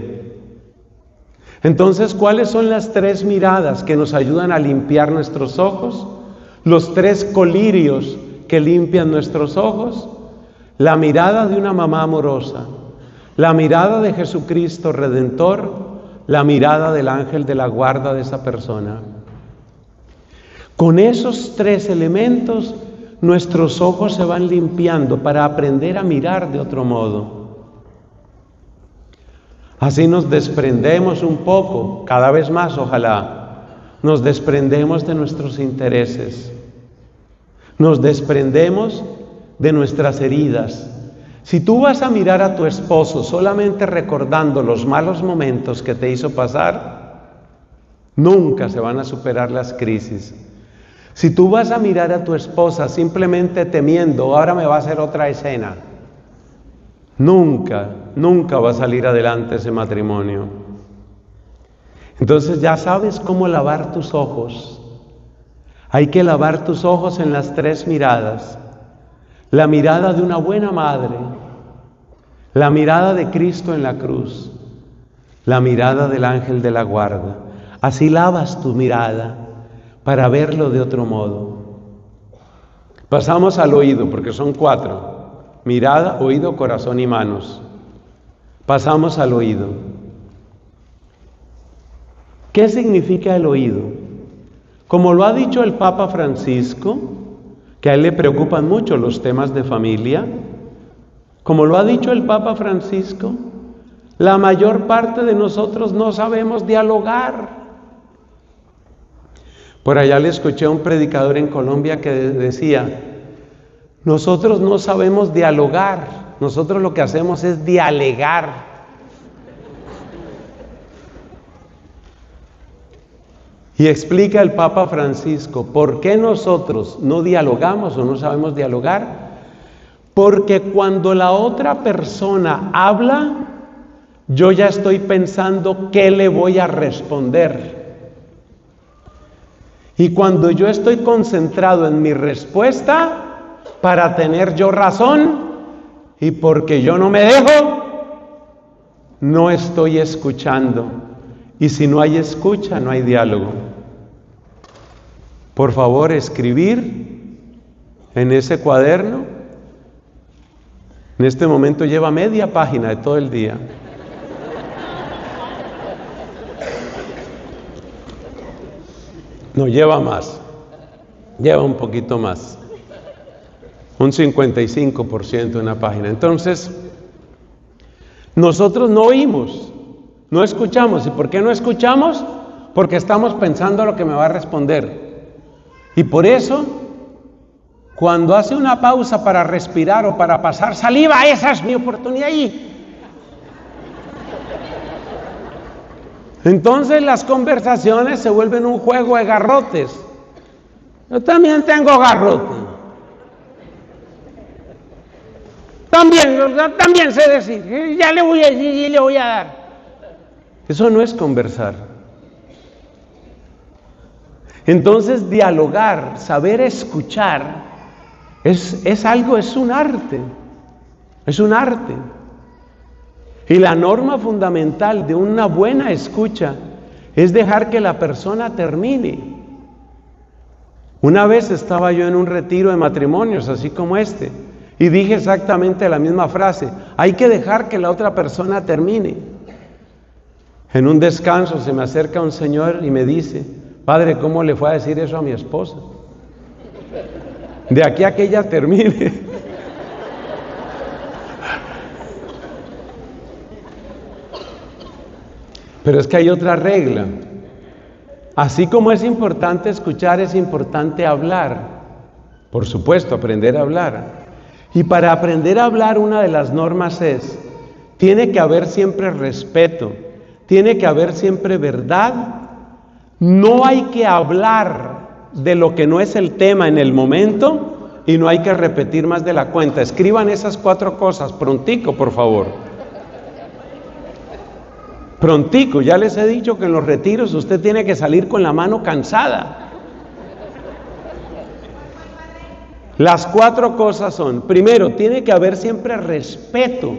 Entonces, ¿cuáles son las 3 miradas que nos ayudan a limpiar nuestros ojos? Los 3 colirios que limpian nuestros ojos. La mirada de una mamá amorosa, la mirada de Jesucristo Redentor, la mirada del ángel de la guarda de esa persona. Con esos 3 elementos, nuestros ojos se van limpiando para aprender a mirar de otro modo. Así nos desprendemos un poco, cada vez más ojalá, nos desprendemos de nuestros intereses, nos desprendemos de nuestras heridas. Si tú vas a mirar a tu esposo solamente recordando los malos momentos que te hizo pasar, nunca se van a superar las crisis. Si tú vas a mirar a tu esposa simplemente temiendo, ahora me va a hacer otra escena, nunca va a salir adelante ese matrimonio. Entonces ya sabes cómo lavar tus ojos. Hay que lavar tus ojos en las 3 miradas. La mirada de una buena madre, la mirada de Cristo en la cruz, la mirada del ángel de la guarda. Así lavas tu mirada para verlo de otro modo. Pasamos al oído, porque son 4. Mirada, oído, corazón y manos. Pasamos al oído. ¿Qué significa el oído? Como lo ha dicho el Papa Francisco, que a él le preocupan mucho los temas de familia, como lo ha dicho el Papa Francisco, la mayor parte de nosotros no sabemos dialogar. Por allá le escuché a un predicador en Colombia que decía, nosotros no sabemos dialogar, nosotros lo que hacemos es dialegar. Y explica el Papa Francisco, ¿por qué nosotros no dialogamos o no sabemos dialogar? Porque cuando la otra persona habla, yo ya estoy pensando qué le voy a responder. Y cuando yo estoy concentrado en mi respuesta, para tener yo razón, y porque yo no me dejo, no estoy escuchando. Y si no hay escucha, no hay diálogo. Por favor, escribir en ese cuaderno. En este momento lleva media página de todo el día. No, lleva más. Lleva un poquito más. Un 55% de una página. Entonces, nosotros no oímos. No escuchamos. ¿Y por qué no escuchamos? Porque estamos pensando lo que me va a responder. Y por eso, cuando hace una pausa para respirar o para pasar saliva, esa es mi oportunidad ahí. Entonces las conversaciones se vuelven un juego de garrotes. Yo también tengo garrote. También sé decir, ya le voy a decir y le voy a dar. Eso no es conversar. Entonces dialogar, saber escuchar, es algo, es un arte. Es un arte. Y la norma fundamental de una buena escucha es dejar que la persona termine. Una vez estaba yo en un retiro de matrimonios, así como este, y dije exactamente la misma frase: hay que dejar que la otra persona termine. En un descanso se me acerca un señor y me dice: padre, ¿cómo le fue a decir eso a mi esposa? De aquí a que ella termine. Pero es que hay otra regla. Así como es importante escuchar, es importante hablar. Por supuesto, aprender a hablar. Y para aprender a hablar, una de las normas es: tiene que haber siempre respeto, tiene que haber siempre verdad. No hay que hablar de lo que no es el tema en el momento y no hay que repetir más de la cuenta. Escriban esas 4 cosas prontico, por favor. Prontico, ya les he dicho que en los retiros usted tiene que salir con la mano cansada. Las 4 cosas son: primero, tiene que haber siempre respeto.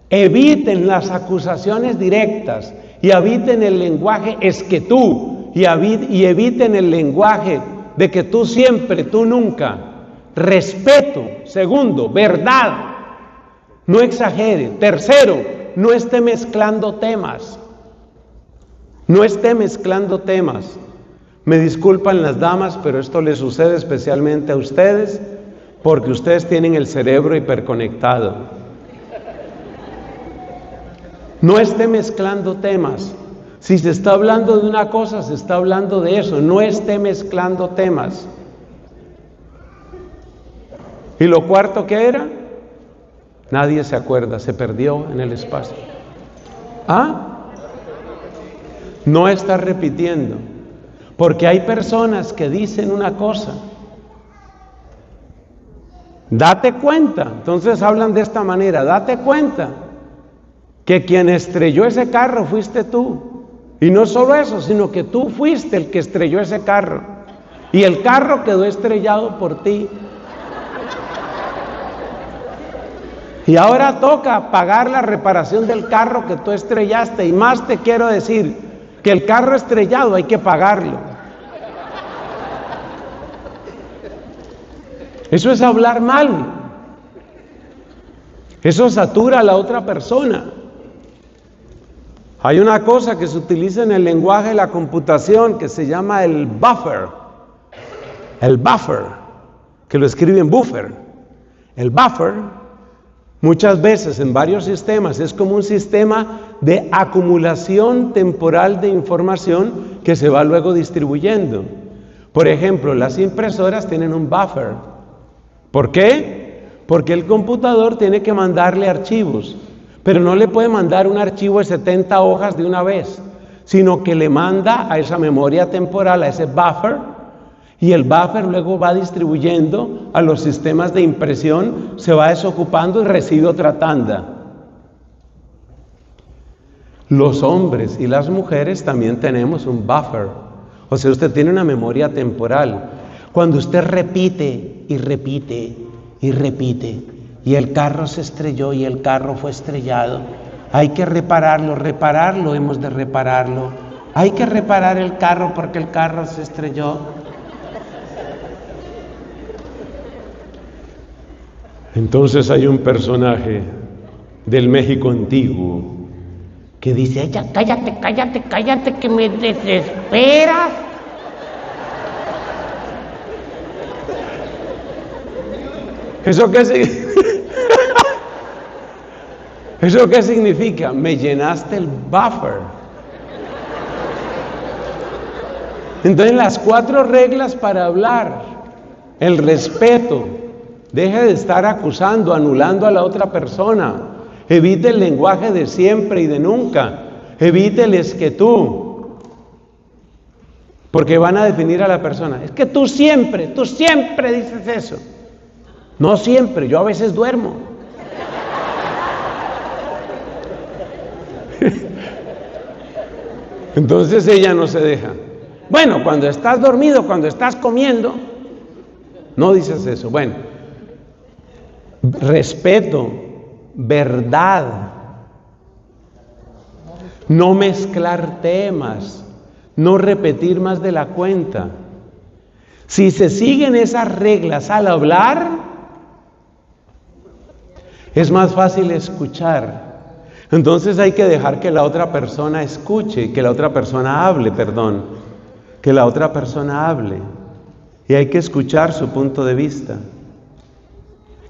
Eviten las acusaciones directas. y eviten el lenguaje es que tú, y eviten el lenguaje de que tú siempre, tú nunca. Respeto. Segundo, verdad. No exagere. Tercero, no esté mezclando temas. No esté mezclando temas. Me disculpan las damas, pero esto le sucede especialmente a ustedes porque ustedes tienen el cerebro hiperconectado. No esté mezclando temas. Si se está hablando de una cosa, se está hablando de eso. No esté mezclando temas. ¿Y lo cuarto qué era? Nadie se acuerda, se perdió en el espacio. No está repitiendo. Porque hay personas que dicen una cosa. Date cuenta. Entonces hablan de esta manera. Date cuenta que quien estrelló ese carro fuiste tú. Y no solo eso, sino que tú fuiste el que estrelló ese carro. Y el carro quedó estrellado por ti. Y ahora toca pagar la reparación del carro que tú estrellaste. Y más te quiero decir, que el carro estrellado hay que pagarlo. Eso es hablar mal. Eso satura a la otra persona. Hay una cosa que se utiliza en el lenguaje de la computación que se llama el buffer. El buffer, que lo escriben buffer. El buffer, muchas veces en varios sistemas, es como un sistema de acumulación temporal de información que se va luego distribuyendo. Por ejemplo, las impresoras tienen un buffer. ¿Por qué? Porque el computador tiene que mandarle archivos, pero no le puede mandar un archivo de 70 hojas de una vez, sino que le manda a esa memoria temporal, a ese buffer, y el buffer luego va distribuyendo a los sistemas de impresión, se va desocupando y recibe otra tanda. Los hombres y las mujeres también tenemos un buffer, o sea, usted tiene una memoria temporal. Cuando usted repite y repite y repite, y el carro se estrelló y el carro fue estrellado, hay que repararlo, hemos de repararlo. Hay que reparar el carro porque el carro se estrelló. Entonces hay un personaje del México antiguo que dice: ella, cállate, cállate, cállate, que me desesperas. ¿Eso qué significa? ¿Eso qué significa? Me llenaste el buffer. Entonces, las 4 reglas para hablar: el respeto, deje de estar acusando, anulando a la otra persona, evite el lenguaje de siempre y de nunca, evite el es que tú, porque van a definir a la persona. Es que tú siempre dices eso. No siempre, yo a veces duermo. Entonces ella no se deja. Bueno, cuando estás dormido, cuando estás comiendo, no dices eso. Bueno, respeto, verdad, no mezclar temas, no repetir más de la cuenta. Si se siguen esas reglas al hablar, es más fácil escuchar. Entonces hay que dejar que la otra persona escuche, que la otra persona hable, que la otra persona hable. Y hay que escuchar su punto de vista.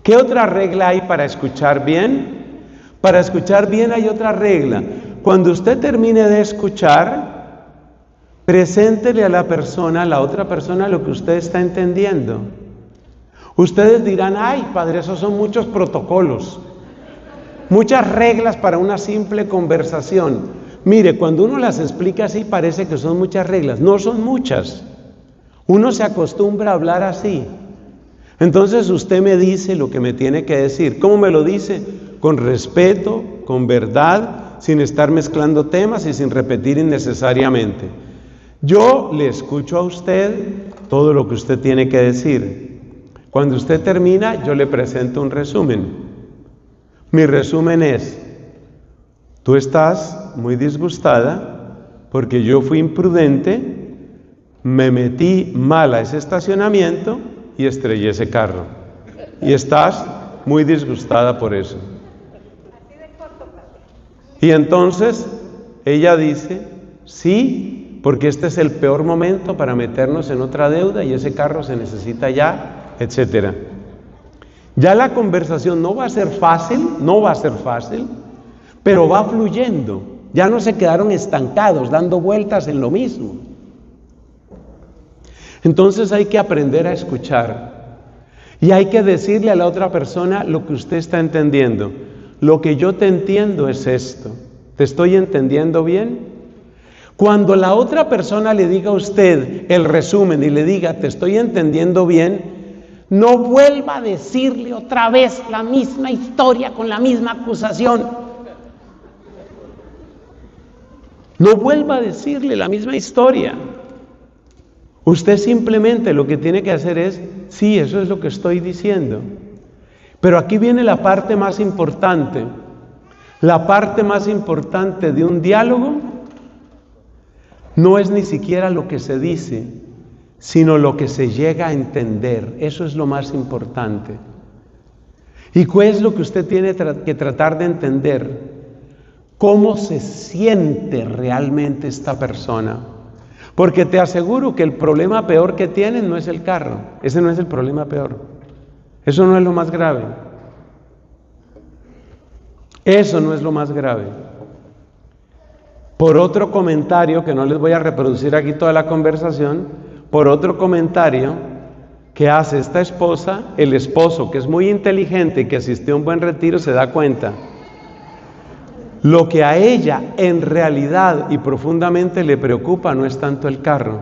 ¿Qué otra regla hay para escuchar bien? Para escuchar bien hay otra regla. Cuando usted termine de escuchar, preséntele a la otra persona, lo que usted está entendiendo. Ustedes dirán: ay, padre, esos son muchos protocolos, muchas reglas para una simple conversación. Mire, cuando uno las explica así, parece que son muchas reglas. No son muchas. Uno se acostumbra a hablar así. Entonces usted me dice lo que me tiene que decir. ¿Cómo me lo dice? Con respeto, con verdad, sin estar mezclando temas y sin repetir innecesariamente. Yo le escucho a usted todo lo que usted tiene que decir. Cuando usted termina, yo le presento un resumen. Mi resumen es: Tú estás muy disgustada porque yo fui imprudente, me metí mal a ese estacionamiento y estrellé ese carro. Y estás muy disgustada por eso. Y entonces ella dice, sí, porque este es el peor momento para meternos en otra deuda y ese carro se necesita ya, etcétera. Ya la conversación no va a ser fácil, pero va fluyendo. Ya no se quedaron estancados, dando vueltas en lo mismo. Entonces hay que aprender a escuchar. Y hay que decirle a la otra persona lo que usted está entendiendo. Lo que yo te entiendo es esto. ¿Te estoy entendiendo bien? Cuando la otra persona le diga a usted el resumen y le diga, te estoy entendiendo bien, no vuelva a decirle otra vez la misma historia con la misma acusación. No vuelva a decirle la misma historia. Usted simplemente lo que tiene que hacer es, sí, eso es lo que estoy diciendo. Pero aquí viene la parte más importante. La parte más importante de un diálogo no es ni siquiera lo que se dice, sino lo que se llega a entender. Eso es lo más importante. ¿Y cuál es lo que usted tiene que tratar de entender? ¿Cómo se siente realmente esta persona? Porque te aseguro que el problema peor que tienen no es el carro. Ese no es el problema peor. Eso no es lo más grave. Eso no es lo más grave. Por otro comentario, que no les voy a reproducir aquí toda la conversación, por otro comentario que hace esta esposa, el esposo, que es muy inteligente y que asistió a un buen retiro, se da cuenta. Lo que a ella en realidad y profundamente le preocupa no es tanto el carro,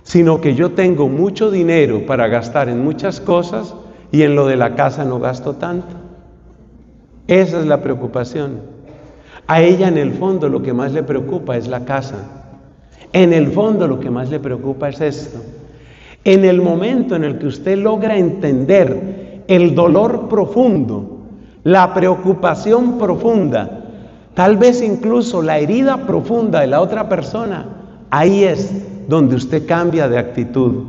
sino que yo tengo mucho dinero para gastar en muchas cosas y en lo de la casa no gasto tanto. Esa es la preocupación. A ella en el fondo lo que más le preocupa es la casa. En el fondo lo que más le preocupa es esto. En el momento en el que usted logra entender el dolor profundo, la preocupación profunda, tal vez incluso la herida profunda de la otra persona, ahí es donde usted cambia de actitud.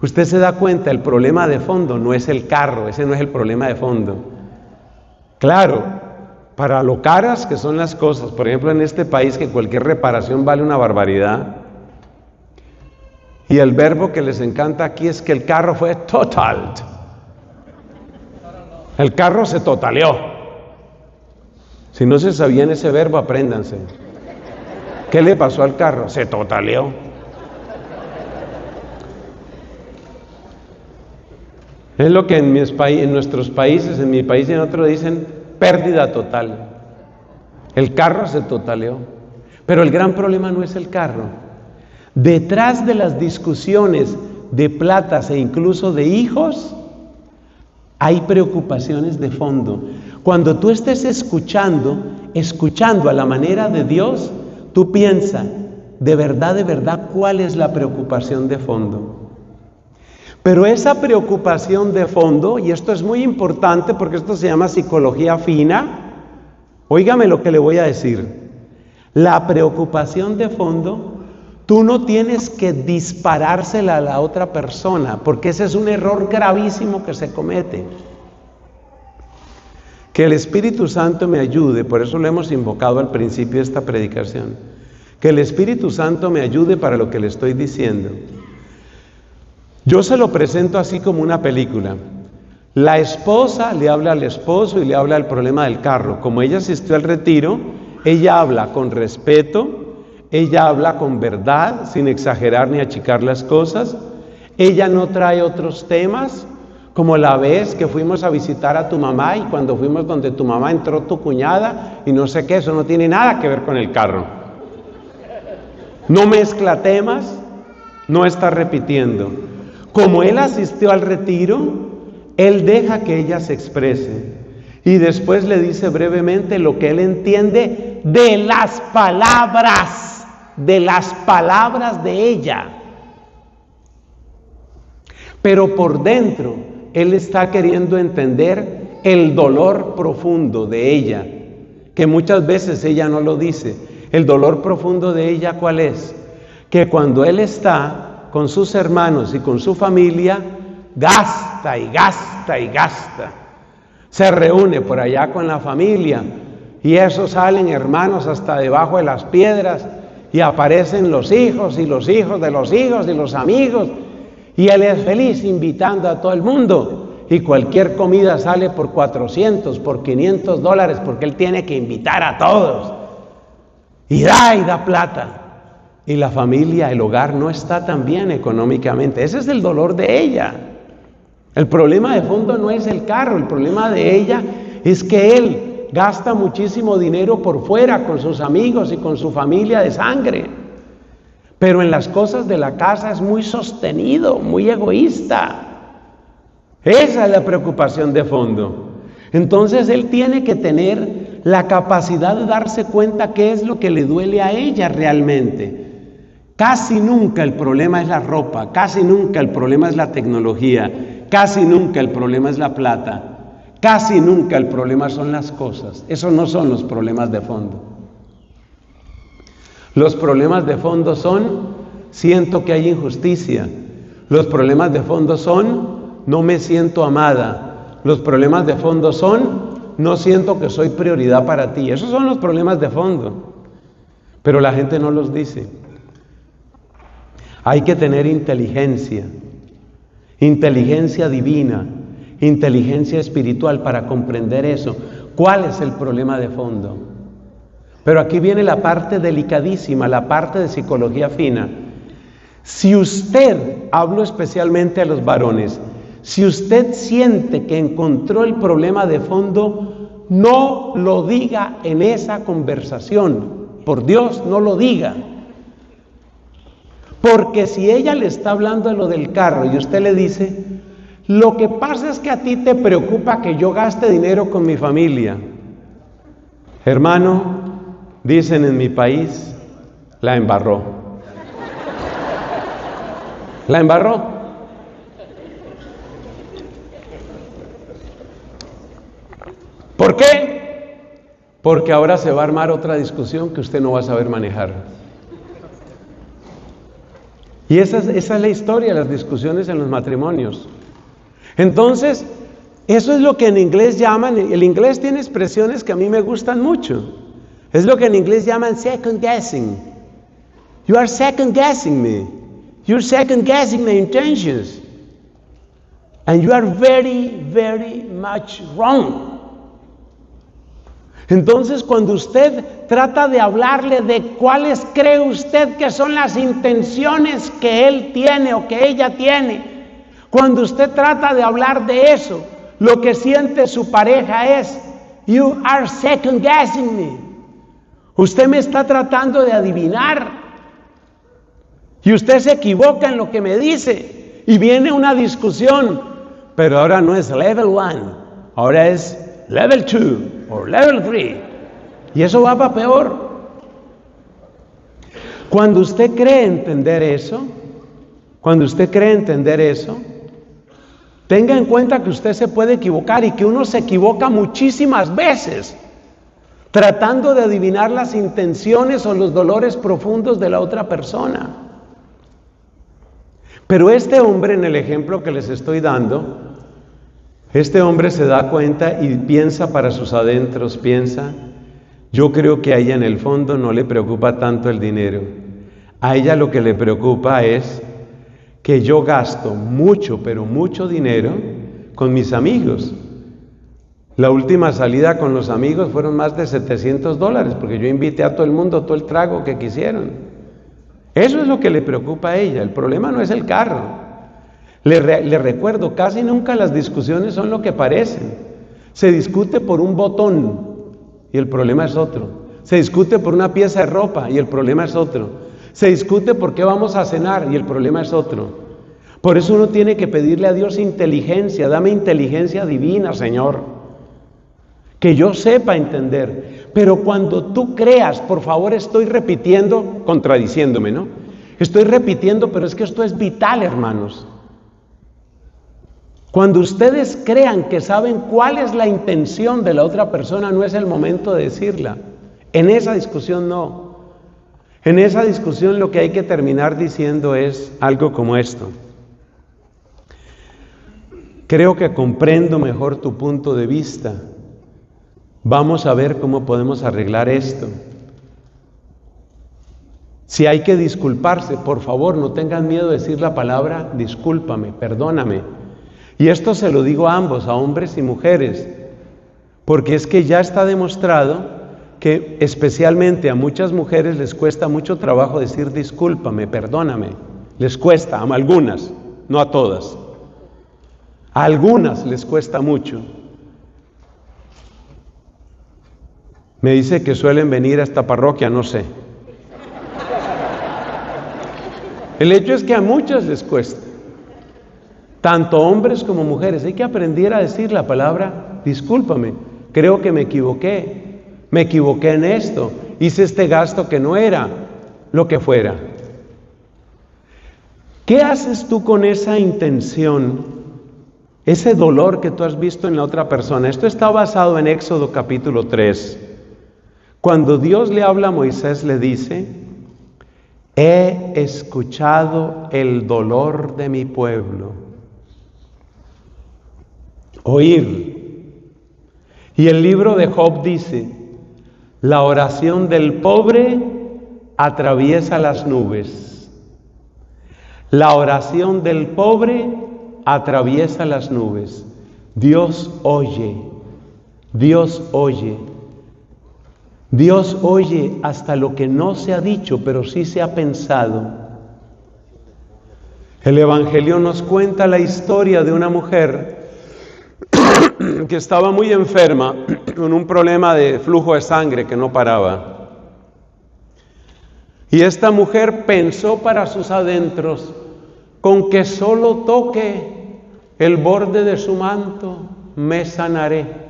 Usted se da cuenta, el problema de fondo no es el carro, ese no es el problema de fondo. Claro, para lo caras que son las cosas, por ejemplo en este país que cualquier reparación vale una barbaridad, y el verbo que les encanta aquí es que el carro fue totaled. El carro se totaleó. Si no se sabían ese verbo, apréndanse. ¿Qué le pasó al carro? Se totaleó. Es lo que en nuestros países, en mi país y en otro dicen pérdida total. El carro se totaleó. Pero el gran problema no es el carro. Detrás de las discusiones de platas e incluso de hijos, hay preocupaciones de fondo. Cuando tú estés escuchando a la manera de Dios, tú piensa, de verdad, ¿cuál es la preocupación de fondo? Pero esa preocupación de fondo, y esto es muy importante porque esto se llama psicología fina, óigame lo que le voy a decir. La preocupación de fondo, tú no tienes que disparársela a la otra persona, porque ese es un error gravísimo que se comete. Que el Espíritu Santo me ayude, por eso lo hemos invocado al principio de esta predicación. Que el Espíritu Santo me ayude para lo que le estoy diciendo. Yo se lo presento así como una película. La esposa le habla al esposo y le habla del problema del carro. Como ella asistió al retiro, ella habla con respeto, ella habla con verdad, sin exagerar ni achicar las cosas. Ella no trae otros temas, como la vez que fuimos a visitar a tu mamá y cuando fuimos donde tu mamá entró tu cuñada y no sé qué, eso no tiene nada que ver con el carro. No mezcla temas, no está repitiendo. Como él asistió al retiro, él deja que ella se exprese y después le dice brevemente lo que él entiende de las palabras de ella. Pero por dentro, él está queriendo entender el dolor profundo de ella que muchas veces ella no lo dice. El dolor profundo de ella, ¿cuál es? Que cuando él está con sus hermanos y con su familia, gasta y gasta y gasta. Se reúne por allá con la familia y eso salen hermanos hasta debajo de las piedras y aparecen los hijos y los hijos de los hijos y los amigos y él es feliz invitando a todo el mundo y cualquier comida sale por 400, por $500 porque él tiene que invitar a todos y da plata y la familia, el hogar no está tan bien económicamente. Ese es el dolor de ella. El problema de fondo no es el carro, el problema de ella es que él gasta muchísimo dinero por fuera con sus amigos y con su familia de sangre, pero en las cosas de la casa es muy sostenido, muy egoísta. Esa es la preocupación de fondo. Entonces él tiene que tener la capacidad de darse cuenta qué es lo que le duele a ella realmente. Casi nunca el problema es la ropa, casi nunca el problema es la tecnología, casi nunca el problema es la plata. Casi nunca el problema son las cosas. Esos no son los problemas de fondo. Los problemas de fondo son, siento que hay injusticia. Los problemas de fondo son, no me siento amada. Los problemas de fondo son, no siento que soy prioridad para ti. Esos son los problemas de fondo. Pero la gente no los dice. Hay que tener inteligencia divina, inteligencia espiritual para comprender eso. ¿Cuál es el problema de fondo? Pero aquí viene la parte delicadísima, la parte de psicología fina. Si usted, hablo especialmente a los varones, si usted siente que encontró el problema de fondo, no lo diga en esa conversación. Por Dios, no lo diga. Porque si ella le está hablando de lo del carro y usted le dice, lo que pasa es que a ti te preocupa que yo gaste dinero con mi familia. Hermano, dicen en mi país, la embarró. La embarró. ¿Por qué? Porque ahora se va a armar otra discusión que usted no va a saber manejar. Y esa es la historia de las discusiones en los matrimonios. Entonces, eso es lo que en inglés llaman, el inglés tiene expresiones que a mí me gustan mucho. Es lo que en inglés llaman second guessing. You are second guessing me. You're second guessing my intentions. And you are very, very much wrong. Entonces, cuando usted trata de hablarle de cuáles cree usted que son las intenciones que él tiene o que ella tiene, cuando usted trata de hablar de eso, lo que siente su pareja es, you are second guessing me. Usted me está tratando de adivinar. Y usted se equivoca en lo que me dice. Y viene una discusión. Pero ahora no es level 1, ahora es level 2 o level 3. Y eso va para peor. Cuando usted cree entender eso, tenga en cuenta que usted se puede equivocar y que uno se equivoca muchísimas veces tratando de adivinar las intenciones o los dolores profundos de la otra persona. Pero este hombre, en el ejemplo que les estoy dando, este hombre se da cuenta y piensa para sus adentros, yo creo que a ella en el fondo no le preocupa tanto el dinero. A ella lo que le preocupa es que yo gasto mucho, pero mucho dinero con mis amigos. La última salida con los amigos fueron más de $700, porque yo invité a todo el mundo todo el trago que quisieron. Eso es lo que le preocupa a ella. El problema no es el carro. Le recuerdo, casi nunca las discusiones son lo que parecen. Se discute por un botón y el problema es otro. Se discute por una pieza de ropa y el problema es otro. Se discute por qué vamos a cenar y el problema es otro. Por eso uno tiene que pedirle a Dios inteligencia. Dame inteligencia divina, Señor, que yo sepa entender. Pero cuando tú creas, por favor, estoy repitiendo, contradiciéndome, ¿no? Estoy repitiendo, pero es que esto es vital, hermanos. Cuando ustedes crean que saben cuál es la intención de la otra persona, no es el momento de decirla. En esa discusión no. En esa discusión lo que hay que terminar diciendo es algo como esto. Creo que comprendo mejor tu punto de vista. Vamos a ver cómo podemos arreglar esto. Si hay que disculparse, por favor, no tengan miedo de decir la palabra discúlpame, perdóname. Y esto se lo digo a ambos, a hombres y mujeres, porque es que ya está demostrado que especialmente a muchas mujeres les cuesta mucho trabajo decir discúlpame, perdóname. Les cuesta, a algunas, no a todas. A algunas les cuesta mucho. Me dice que suelen venir a esta parroquia, no sé. El hecho es que a muchas les cuesta, tanto hombres como mujeres. Hay que aprender a decir la palabra discúlpame, creo que me equivoqué en esto, hice este gasto que no era, lo que fuera. ¿Qué haces tú con esa intención? Ese dolor que tú has visto en la otra persona. Esto está basado en Éxodo capítulo 3. Cuando Dios le habla a Moisés, le dice: he escuchado el dolor de mi pueblo. Oír. Y el libro de Job dice: la oración del pobre atraviesa las nubes. La oración del pobre atraviesa las nubes. Dios oye, Dios oye. Dios oye hasta lo que no se ha dicho, pero sí se ha pensado. El Evangelio nos cuenta la historia de una mujer que estaba muy enferma, con un problema de flujo de sangre que no paraba. Y esta mujer pensó para sus adentros: con que solo toque el borde de su manto, me sanaré.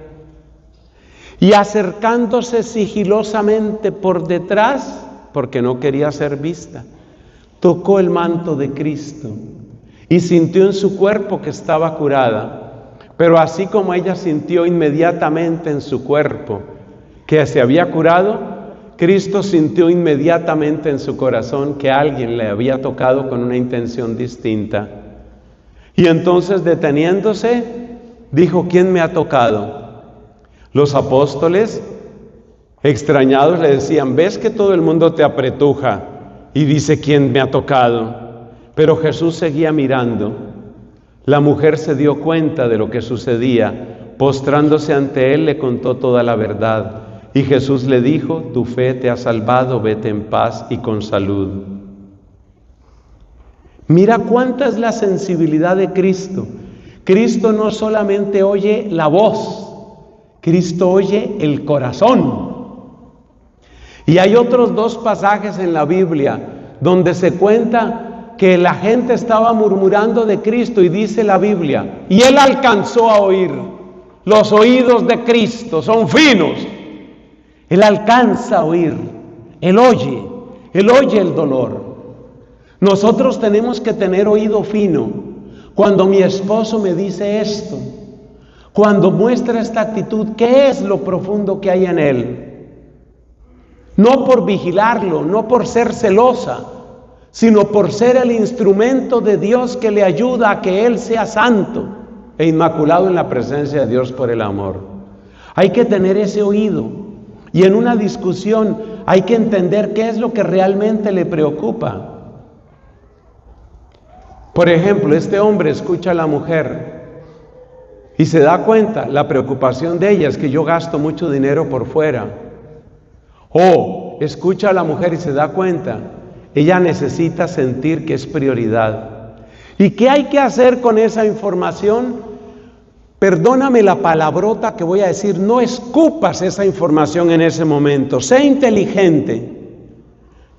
Y acercándose sigilosamente por detrás, porque no quería ser vista, tocó el manto de Cristo y sintió en su cuerpo que estaba curada. Pero así como ella sintió inmediatamente en su cuerpo que se había curado, Cristo sintió inmediatamente en su corazón que alguien le había tocado con una intención distinta. Y entonces, deteniéndose, dijo: ¿quién me ha tocado? Los apóstoles, extrañados, le decían: ¿ves que todo el mundo te apretuja y dice quién me ha tocado? Pero Jesús seguía mirando. La mujer se dio cuenta de lo que sucedía. Postrándose ante él, le contó toda la verdad. Y Jesús le dijo: tu fe te ha salvado, vete en paz y con salud. Mira cuánta es la sensibilidad de Cristo. Cristo no solamente oye la voz, Cristo oye el corazón. Y hay otros dos pasajes en la Biblia donde se cuenta que la gente estaba murmurando de Cristo, y dice la Biblia: y él alcanzó a oír. Los oídos de Cristo son finos. Él alcanza a oír, Él oye el dolor. Nosotros tenemos que tener oído fino. Cuando mi esposo me dice esto, cuando muestra esta actitud, ¿qué es lo profundo que hay en él? No por vigilarlo, no por ser celosa, sino por ser el instrumento de Dios que le ayuda a que él sea santo e inmaculado en la presencia de Dios por el amor. Hay que tener ese oído. Y en una discusión hay que entender qué es lo que realmente le preocupa. Por ejemplo, este hombre escucha a la mujer y se da cuenta, la preocupación de ella es que yo gasto mucho dinero por fuera. O escucha a la mujer y se da cuenta, ella necesita sentir que es prioridad. ¿Y qué hay que hacer con esa información? Perdóname la palabrota que voy a decir, no escupas esa información en ese momento, sé inteligente.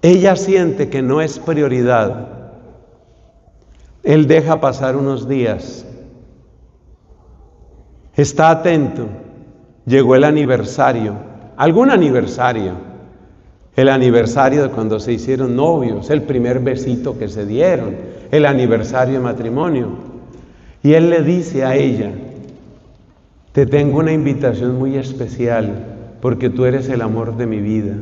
Ella siente que no es prioridad. Él deja pasar unos días. Está atento. Llegó el aniversario, algún aniversario. El aniversario de cuando se hicieron novios, el primer besito que se dieron, el aniversario de matrimonio. Y él le dice a ella: te tengo una invitación muy especial porque tú eres el amor de mi vida.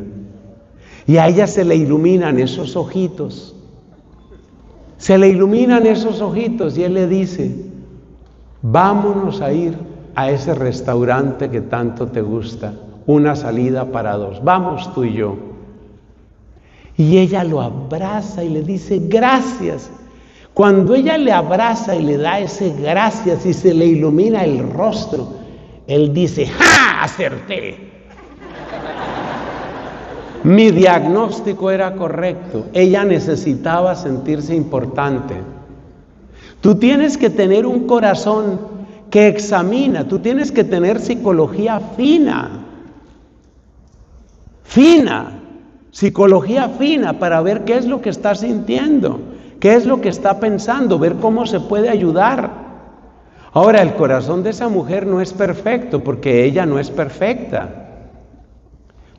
Y a ella se le iluminan esos ojitos. Se le iluminan esos ojitos y él le dice: vámonos a ir a ese restaurante que tanto te gusta, una salida para dos, vamos tú y yo. Y ella lo abraza y le dice: gracias. Cuando ella le abraza y le da ese gracias y se le ilumina el rostro, él dice: ¡ja! Acerté. Mi diagnóstico era correcto. Ella necesitaba sentirse importante. Tú tienes que tener un corazón que examina, tú tienes que tener psicología psicología fina para ver qué es lo que está sintiendo, qué es lo que está pensando, ver cómo se puede ayudar. Ahora, el corazón de esa mujer no es perfecto porque ella no es perfecta.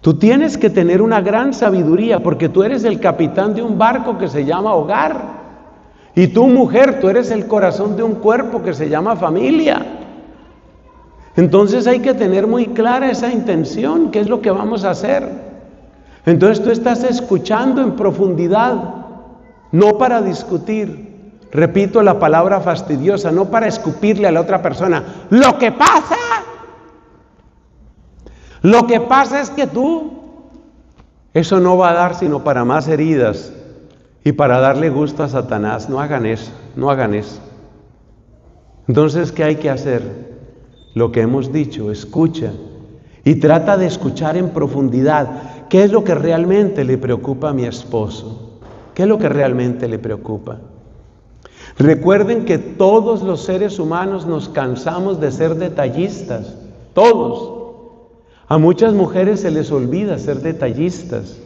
Tú tienes que tener una gran sabiduría porque tú eres el capitán de un barco que se llama hogar. Y tú, mujer, tú eres el corazón de un cuerpo que se llama familia. Entonces hay que tener muy clara esa intención, qué es lo que vamos a hacer. Entonces tú estás escuchando en profundidad, no para discutir. Repito la palabra fastidiosa, no para escupirle a la otra persona. Lo que pasa es que eso no va a dar sino para más heridas y para darle gusto a Satanás. No hagan eso. Entonces, ¿qué hay que hacer? Lo que hemos dicho, escucha y trata de escuchar en profundidad. ¿Qué es lo que realmente le preocupa a mi esposo? ¿Qué es lo que realmente le preocupa? Recuerden que todos los seres humanos nos cansamos de ser detallistas, todos. A muchas mujeres se les olvida ser detallistas.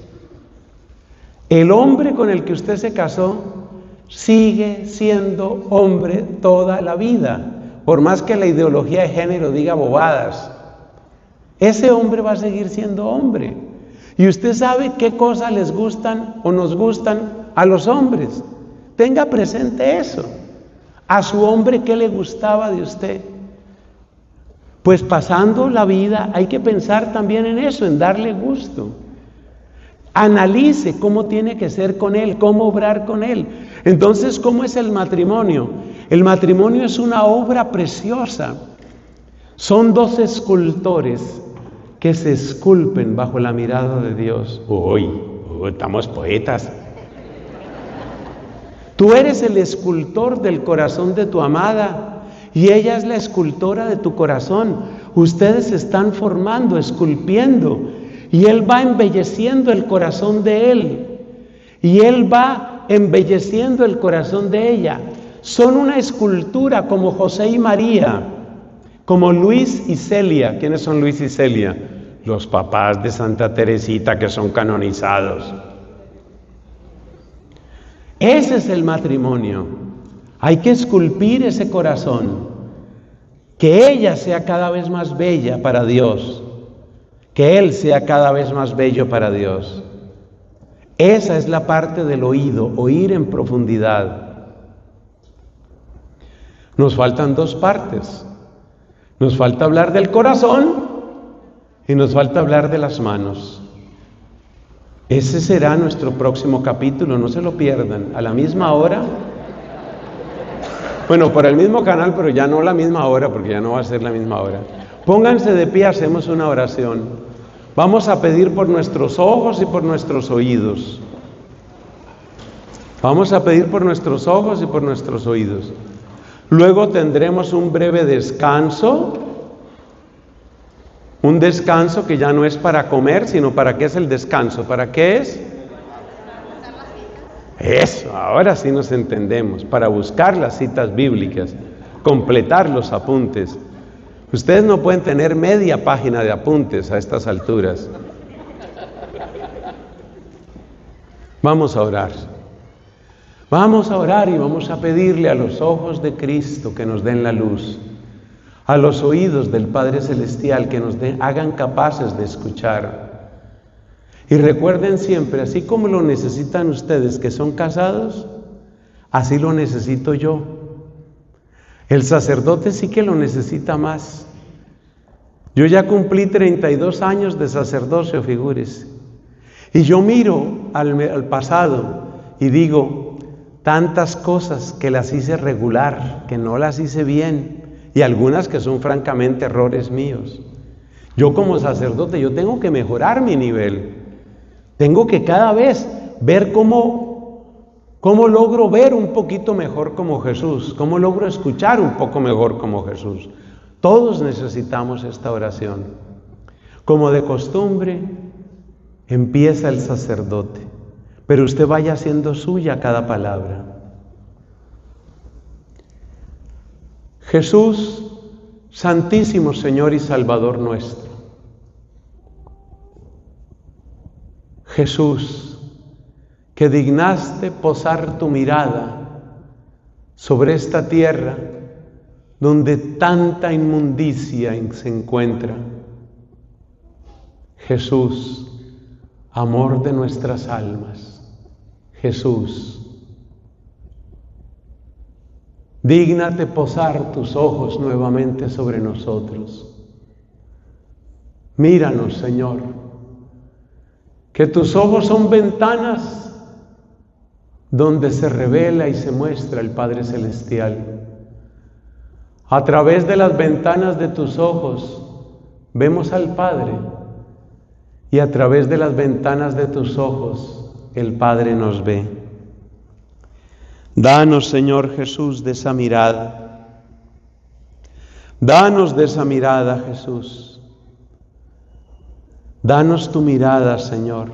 El hombre con el que usted se casó sigue siendo hombre toda la vida, por más que la ideología de género diga bobadas. Ese hombre va a seguir siendo hombre. Y usted sabe qué cosas les gustan o nos gustan a los hombres. Tenga presente eso. A su hombre, ¿qué le gustaba de usted? Pues pasando la vida hay que pensar también en eso, en darle gusto. Analice cómo tiene que ser con él, cómo obrar con él. Entonces, ¿cómo es el matrimonio? El matrimonio es una obra preciosa. Son dos escultores que se esculpen bajo la mirada de Dios. Uy, estamos poetas. Tú eres el escultor del corazón de tu amada y ella es la escultora de tu corazón. Ustedes se están formando, esculpiendo, y él va embelleciendo el corazón de él y él va embelleciendo el corazón de ella. Son una escultura como José y María, como Luis y Celia. ¿Quiénes son Luis y Celia? Los papás de Santa Teresita que son canonizados. Ese es el matrimonio. Hay que esculpir ese corazón, que ella sea cada vez más bella para Dios, que él sea cada vez más bello para Dios. Esa es la parte del oído, oír en profundidad. Nos faltan dos partes. Nos falta hablar del corazón y nos falta hablar de las manos. Ese será nuestro próximo capítulo, no se lo pierdan, a la misma hora. Bueno, por el mismo canal, pero ya no la misma hora, porque ya no va a ser la misma hora. Pónganse de pie, hacemos una oración. Vamos a pedir por nuestros ojos y por nuestros oídos. Vamos a pedir por nuestros ojos y por nuestros oídos. Luego tendremos un breve descanso. Un descanso que ya no es para comer, sino ¿para qué es el descanso? ¿Para qué es? Eso, ahora sí nos entendemos. Para buscar las citas bíblicas, completar los apuntes. Ustedes no pueden tener media página de apuntes a estas alturas. Vamos a orar. Vamos a orar y vamos a pedirle a los ojos de Cristo que nos den la luz, a los oídos del Padre Celestial que nos hagan capaces de escuchar. Y recuerden siempre, así como lo necesitan ustedes que son casados, así lo necesito yo. El sacerdote sí que lo necesita más. Yo ya cumplí 32 años de sacerdocio, figúrese. Y yo miro al pasado y digo, tantas cosas que las hice regular, que no las hice bien, y algunas que son francamente errores míos. Yo como sacerdote, yo tengo que mejorar mi nivel. Tengo que cada vez ver cómo logro ver un poquito mejor como Jesús, cómo logro escuchar un poco mejor como Jesús. Todos necesitamos esta oración. Como de costumbre, empieza el sacerdote, pero usted vaya haciendo suya cada palabra. Jesús, Santísimo Señor y Salvador nuestro. Jesús, que dignaste posar tu mirada sobre esta tierra donde tanta inmundicia se encuentra. Jesús, amor de nuestras almas. Jesús, dígnate posar tus ojos nuevamente sobre nosotros. Míranos, Señor, que tus ojos son ventanas donde se revela y se muestra el Padre Celestial. A través de las ventanas de tus ojos vemos al Padre, y a través de las ventanas de tus ojos el Padre nos ve. Danos, Señor Jesús, de esa mirada. Danos de esa mirada, Jesús. Danos tu mirada, Señor,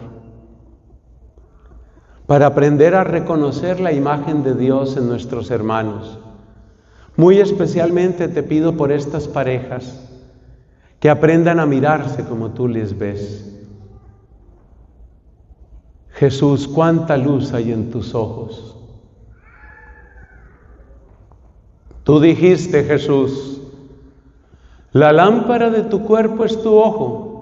para aprender a reconocer la imagen de Dios en nuestros hermanos. Muy especialmente te pido por estas parejas, que aprendan a mirarse como tú les ves. Jesús, cuánta luz hay en tus ojos. Tú dijiste, Jesús, la lámpara de tu cuerpo es tu ojo.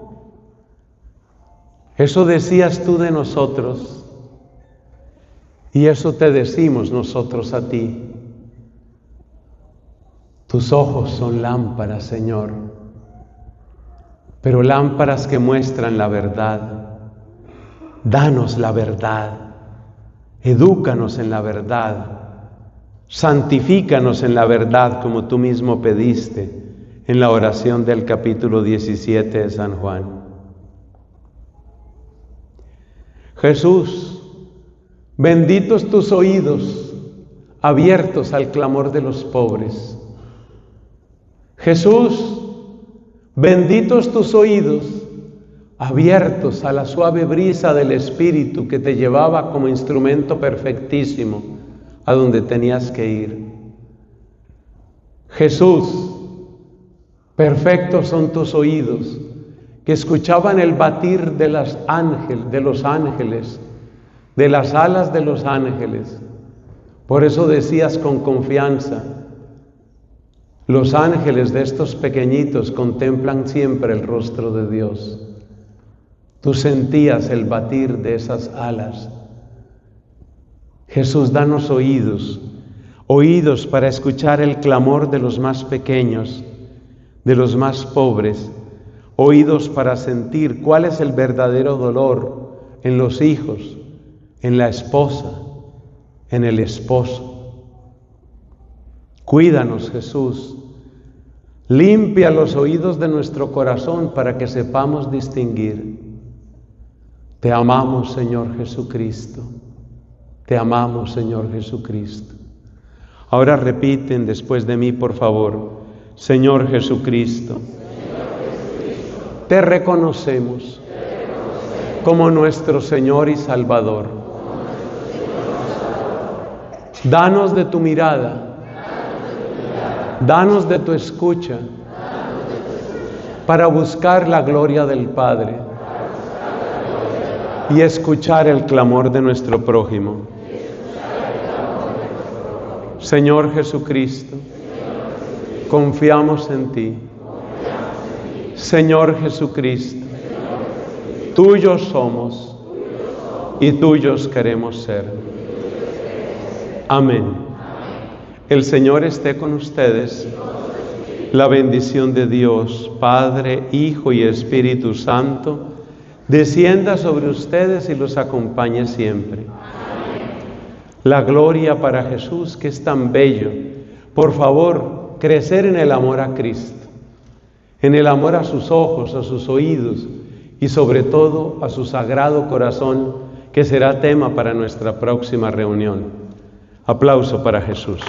Eso decías tú de nosotros, y eso te decimos nosotros a ti. Tus ojos son lámparas, Señor, pero lámparas que muestran la verdad. Danos la verdad, edúcanos en la verdad, santifícanos en la verdad como tú mismo pediste en la oración del capítulo 17 de San Juan. Jesús, benditos tus oídos abiertos al clamor de los pobres. Jesús, benditos tus oídos abiertos a la suave brisa del Espíritu que te llevaba como instrumento perfectísimo a donde tenías que ir. Jesús, perfectos son tus oídos que escuchaban el batir de los ángeles, de las alas de los ángeles. Por eso decías con confianza, los ángeles de estos pequeñitos contemplan siempre el rostro de Dios. Tú sentías el batir de esas alas. Jesús, danos oídos, oídos para escuchar el clamor de los más pequeños, de los más pobres, oídos para sentir cuál es el verdadero dolor en los hijos, en la esposa, en el esposo. Cuídanos, Jesús. Limpia los oídos de nuestro corazón para que sepamos distinguir. Te amamos, Señor Jesucristo. Te amamos, Señor Jesucristo. Ahora repiten después de mí, por favor. Señor Jesucristo, te reconocemos como nuestro Señor y Salvador. Danos de tu mirada, danos de tu escucha, para buscar la gloria del Padre y escuchar el clamor de nuestro prójimo. Señor Jesucristo, confiamos en ti. Señor Jesucristo, tuyos somos y tuyos queremos ser. Amén. El Señor esté con ustedes. La bendición de Dios, Padre, Hijo y Espíritu Santo, descienda sobre ustedes y los acompañe siempre. La gloria para Jesús, que es tan bello. Por favor, crecer en el amor a Cristo, en el amor a sus ojos, a sus oídos y sobre todo a su sagrado corazón, que será tema para nuestra próxima reunión. Aplauso para Jesús.